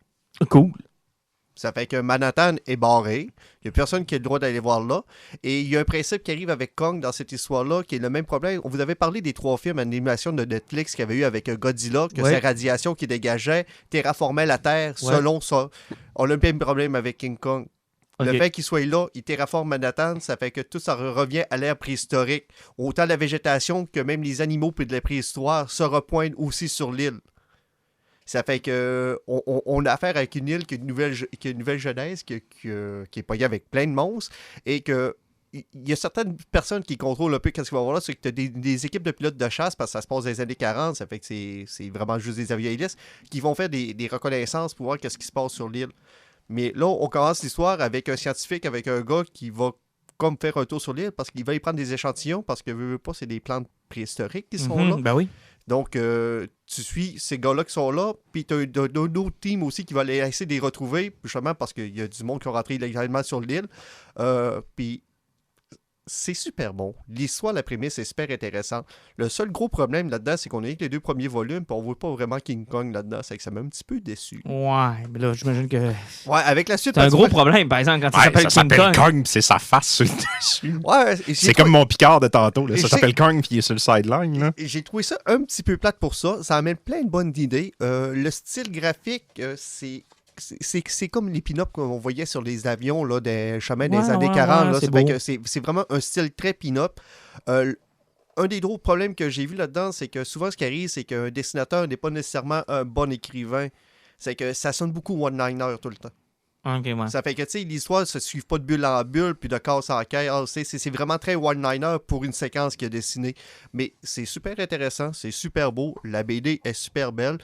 Cool. Ça fait que Manhattan est barré. Il n'y a personne qui a le droit d'aller voir là. Et il y a un principe qui arrive avec Kong dans cette histoire-là, qui est le même problème. On vous avait parlé des 3 films d'animation de Netflix qu'il y avait eu avec Godzilla, que sa radiation qui dégageait terraformait la Terre selon ça. On a le même problème avec King Kong. Le fait qu'il soit là, il terraforme Manhattan, ça fait que tout ça revient à l'ère préhistorique. Autant la végétation que même les animaux puis de la préhistoire se repointent aussi sur l'île. Ça fait que on a affaire avec une île qui a une nouvelle jeunesse, qui est pognée avec plein de monstres, et que il y a certaines personnes qui contrôlent un peu qu'est-ce qu'il va y avoir là, c'est que tu as des équipes de pilotes de chasse, parce que ça se passe dans les années 40, ça fait que c'est vraiment juste des avialistes, qui vont faire des reconnaissances pour voir qu'est-ce qui se passe sur l'île. Mais là, on commence l'histoire avec un scientifique, avec un gars qui va comme faire un tour sur l'île, parce qu'il va y prendre des échantillons, parce que veut pas, c'est des plantes préhistoriques qui sont là. Ben oui. Donc, tu suis ces gars-là qui sont là, puis tu as un autre team aussi qui va aller essayer de les retrouver, justement parce qu'il y a du monde qui est rentré illégalement sur l'île. Puis, c'est super bon. L'histoire, la prémisse est super intéressante. Le seul gros problème là-dedans, c'est qu'on a eu que les 2 premiers volumes, puis on voit pas vraiment King Kong là-dedans. C'est que ça m'a un petit peu déçu. Ouais, mais là, j'imagine que... Ouais, avec la suite... C'est un gros problème, par exemple, quand il s'appelle King Kong. C'est sa face sur le dessus. Ouais, c'est comme mon Picard de tantôt. Là. Ça s'appelle Kong, puis il est sur le sideline. Là. J'ai trouvé ça un petit peu plate pour ça. Ça amène plein de bonnes idées. Le style graphique, c'est comme les pin-ups qu'on voyait sur les avions là, des chemins des années 40. Là. C'est vraiment un style très pin-up. Un des gros problèmes que j'ai vu là-dedans, c'est que souvent ce qui arrive, c'est qu'un dessinateur n'est pas nécessairement un bon écrivain. C'est que ça sonne beaucoup one-liner tout le temps. Okay, ouais. Ça fait que, tu sais, l'histoire ne se suit pas de bulle en bulle, puis de casse en caisse. C'est vraiment très one-liner pour une séquence qui est dessinée. Mais c'est super intéressant, c'est super beau. La BD est super belle.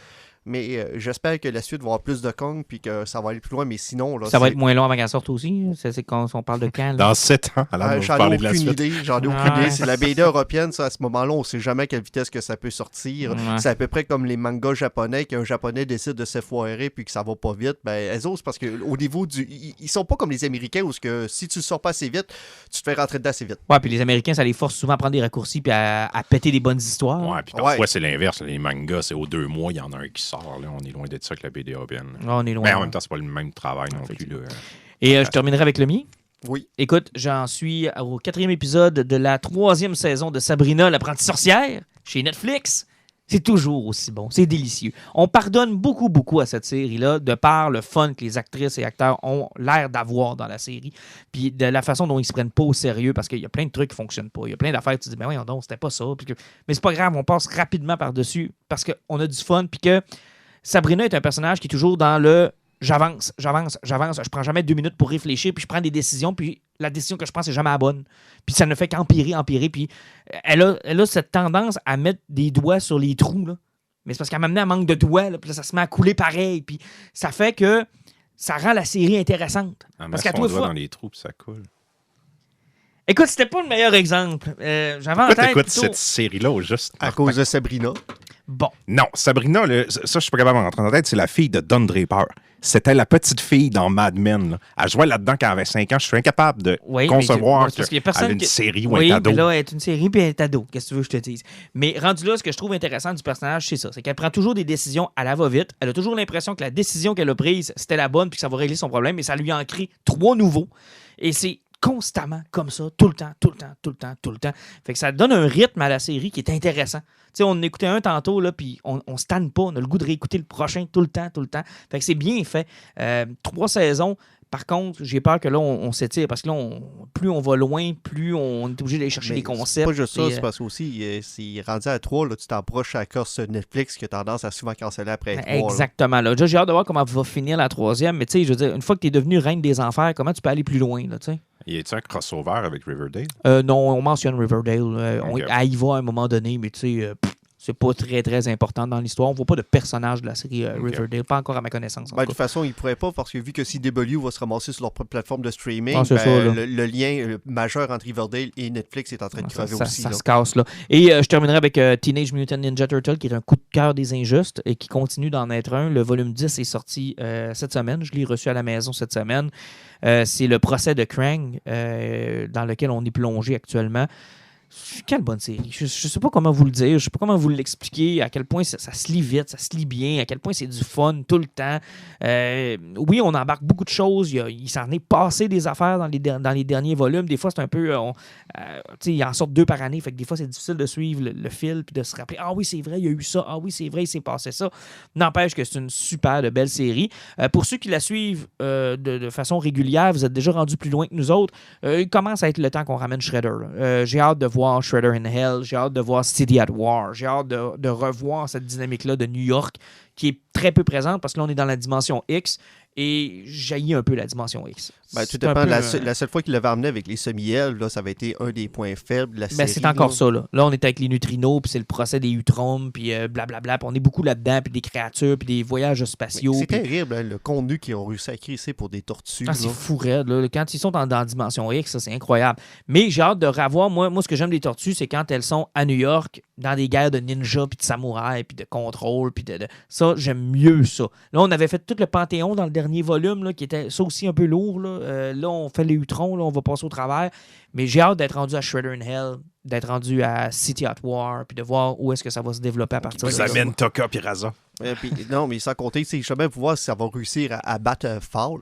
Mais j'espère que la suite va avoir plus de Kong puis que ça va aller plus loin. Mais sinon... Là, ça va être moins long avant qu'elle sorte aussi. C'est quand on parle de quand? Là? Dans 7 ans. J'en ai aucune idée. C'est la BD européenne. Ça, à ce moment-là, on ne sait jamais à quelle vitesse que ça peut sortir. Ouais. C'est à peu près comme les mangas japonais, qu'un Japonais décide de se foirer puis que ça va pas vite. Ben, elles osent parce qu'au niveau du... Ils sont pas comme les Américains où que si tu ne sors pas assez vite, tu te fais rentrer dedans assez vite. Ouais, puis les Américains, ça les force souvent à prendre des raccourcis puis à péter des bonnes histoires. Ouais, puis parfois, c'est l'inverse. Les mangas, c'est aux 2 mois, il y en a un qui sort. Là. On est loin de ça que la BD européenne. On est loin. Mais en même temps, c'est pas le même travail non plus. Là. Et je terminerai avec le mien. Oui. Écoute, j'en suis au 4e épisode de la 3e saison de Sabrina, l'apprentie sorcière, chez Netflix. C'est toujours aussi bon. C'est délicieux. On pardonne beaucoup, beaucoup à cette série-là, de par le fun que les actrices et acteurs ont l'air d'avoir dans la série, puis de la façon dont ils se prennent pas au sérieux, parce qu'il y a plein de trucs qui fonctionnent pas. Il y a plein d'affaires que tu dis, mais voyons donc, c'était pas ça. Mais c'est pas grave, on passe rapidement par-dessus, parce qu'on a du fun, puis que Sabrina est un personnage qui est toujours dans le j'avance. Je prends jamais 2 minutes pour réfléchir, puis je prends des décisions, puis la décision que je prends, c'est jamais la bonne. Puis ça ne fait qu'empirer. Puis elle a cette tendance à mettre des doigts sur les trous, là. Mais c'est parce qu'elle m'a amené un manque de doigts, là, puis là, ça se met à couler pareil. Puis ça fait que ça rend la série intéressante. Parce qu'à toi, dans les trous, puis ça coule. Écoute, c'était pas le meilleur exemple. J'avais en tête plutôt... cette série-là au juste... À cause de Sabrina. Bon. Non, Sabrina, ça, je suis pas capable de rentrer en tête, c'est la fille de Don Draper. C'était la petite fille dans Mad Men. Là. Elle jouait là-dedans quand elle avait 5 ans. Je suis incapable de concevoir qu'elle a une série où elle est ado. Oui, mais là, elle est une série puis elle est ado. Qu'est-ce que tu veux que je te dise? Mais rendu là, ce que je trouve intéressant du personnage, c'est ça. C'est qu'elle prend toujours des décisions à la va-vite. Elle a toujours l'impression que la décision qu'elle a prise, c'était la bonne puis que ça va régler son problème. Mais ça lui en crée 3 nouveaux. Et c'est constamment comme ça, tout le temps. Fait que ça donne un rythme à la série qui est intéressant. Tu sais, on en écoutait un tantôt, là, puis on se tanne pas. On a le goût de réécouter le prochain tout le temps. Fait que c'est bien fait. 3 saisons. Par contre, j'ai peur que là, on s'étire parce que là, plus on va loin, plus on est obligé d'aller chercher des concepts. C'est pas juste ça, c'est parce qu'aussi, c'est rendu à 3, là, tu t'approches à la course Netflix qui a tendance à souvent canceller après 3. Exactement. Là. Déjà, j'ai hâte de voir comment va finir la 3e. Mais tu sais, je veux dire, une fois que tu es devenu reine des enfers, comment tu peux aller plus loin, là, tu sais? Y a-t-il un crossover avec Riverdale? Non, on mentionne Riverdale. Okay. Elle y va à un moment donné, mais tu sais... c'est pas très, très important dans l'histoire. On voit pas de personnage de la série Riverdale, pas encore à ma connaissance. De toute façon, ils pourraient pas, parce que vu que CW va se ramasser sur leur plateforme de streaming, le lien majeur entre Riverdale et Netflix est en train de crever aussi. Ça se casse, là. Et je terminerai avec Teenage Mutant Ninja Turtle, qui est un coup de cœur des injustes et qui continue d'en être un. Le volume 10 est sorti cette semaine. Je l'ai reçu à la maison cette semaine. C'est le procès de Krang, dans lequel on est plongé actuellement. Quelle bonne série. Je sais pas comment vous le dire, je sais pas comment vous l'expliquer, à quel point ça se lit vite, ça se lit bien, à quel point c'est du fun tout le temps. Oui, on embarque beaucoup de choses, il s'en est passé des affaires dans les derniers volumes. Des fois, c'est un peu... il en sort 2 par année, fait que des fois, c'est difficile de suivre le fil puis de se rappeler « Ah oui, c'est vrai, il y a eu ça. Ah oui, c'est vrai, il s'est passé ça. » N'empêche que c'est une super de belle série. Pour ceux qui la suivent de façon régulière, vous êtes déjà rendus plus loin que nous autres. Il commence à être le temps qu'on ramène Shredder. J'ai hâte de voir Shredder in Hell, j'ai hâte de voir City at War, j'ai hâte de revoir cette dynamique-là de New York qui est très peu présente parce que là, on est dans la dimension X et jaillit un peu la dimension X. Tout dépend. La seule fois qu'il l'avait amené avec les semi-elves, ça avait été un des points faibles de la série. C'est encore ça. Là, on est avec les neutrinos, puis c'est le procès des Utroms, puis blablabla, puis on est beaucoup là-dedans, puis des créatures, puis des voyages spatiaux. C'est terrible, hein, le contenu qu'ils ont réussi à créer pour des tortues. C'est fou raide. Là. Quand ils sont dans la dimension X, ça, c'est incroyable. Mais j'ai hâte de revoir. Moi, ce que j'aime des tortues, c'est quand elles sont à New York, dans des guerres de ninjas, puis de samouraïs, puis de contrôle, puis de... Ça, j'aime mieux ça. Là, on avait fait tout le Panthéon dans le dernier volume, là, qui était ça aussi un peu lourd. Là, on fait les Utrons, là, on va passer au travers. Mais j'ai hâte d'être rendu à Shredder in Hell, d'être rendu à City at War, puis de voir où est-ce que ça va se développer à partir de là. Vous amène Toka puis Raza. Non, mais sans compter, je sais même voir si ça va réussir à battre Fall.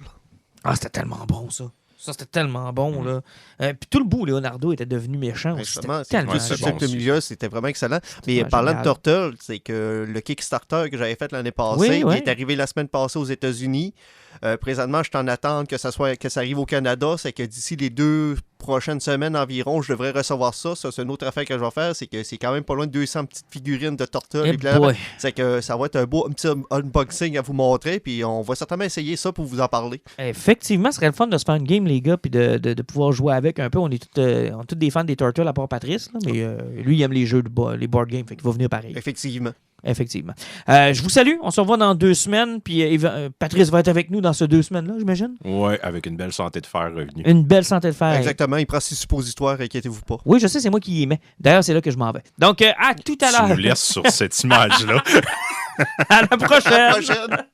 Ah, c'était tellement bon, ça. Ça, c'était tellement bon, là. Puis tout le bout, Leonardo était devenu méchant. Justement, tellement le milieu, c'était vraiment excellent. Mais parlant de Turtle, c'est que le Kickstarter que j'avais fait l'année passée, qui est arrivé la semaine passée aux États-Unis, présentement, je suis en attente que ça arrive au Canada. C'est que d'ici les 2 prochaines semaines environ, je devrais recevoir ça. Ça, c'est une autre affaire que je vais faire. C'est que c'est quand même pas loin de 200 petites figurines de Turtle. C'est que ça va être un petit unboxing à vous montrer. Puis on va certainement essayer ça pour vous en parler. Effectivement, ce serait le fun de se faire une game, les gars, puis de pouvoir jouer avec un peu. On est tous des fans des Turtles à part Patrice. Là, mais lui, il aime les jeux, les board games. Fait qu'il va venir pareil. Effectivement. Je vous salue. On se revoit dans 2 semaines. Puis Patrice va être avec nous dans ces 2 semaines-là, j'imagine. Oui, avec une belle santé de fer revenue. Une belle santé de fer. Exactement. Il prend 6 suppositoires, inquiétez-vous pas. Oui, je sais, c'est moi qui y mets. D'ailleurs, c'est là que je m'en vais. Donc, à tout à l'heure. Tu nous laisses sur cette image-là. À la prochaine. À la prochaine.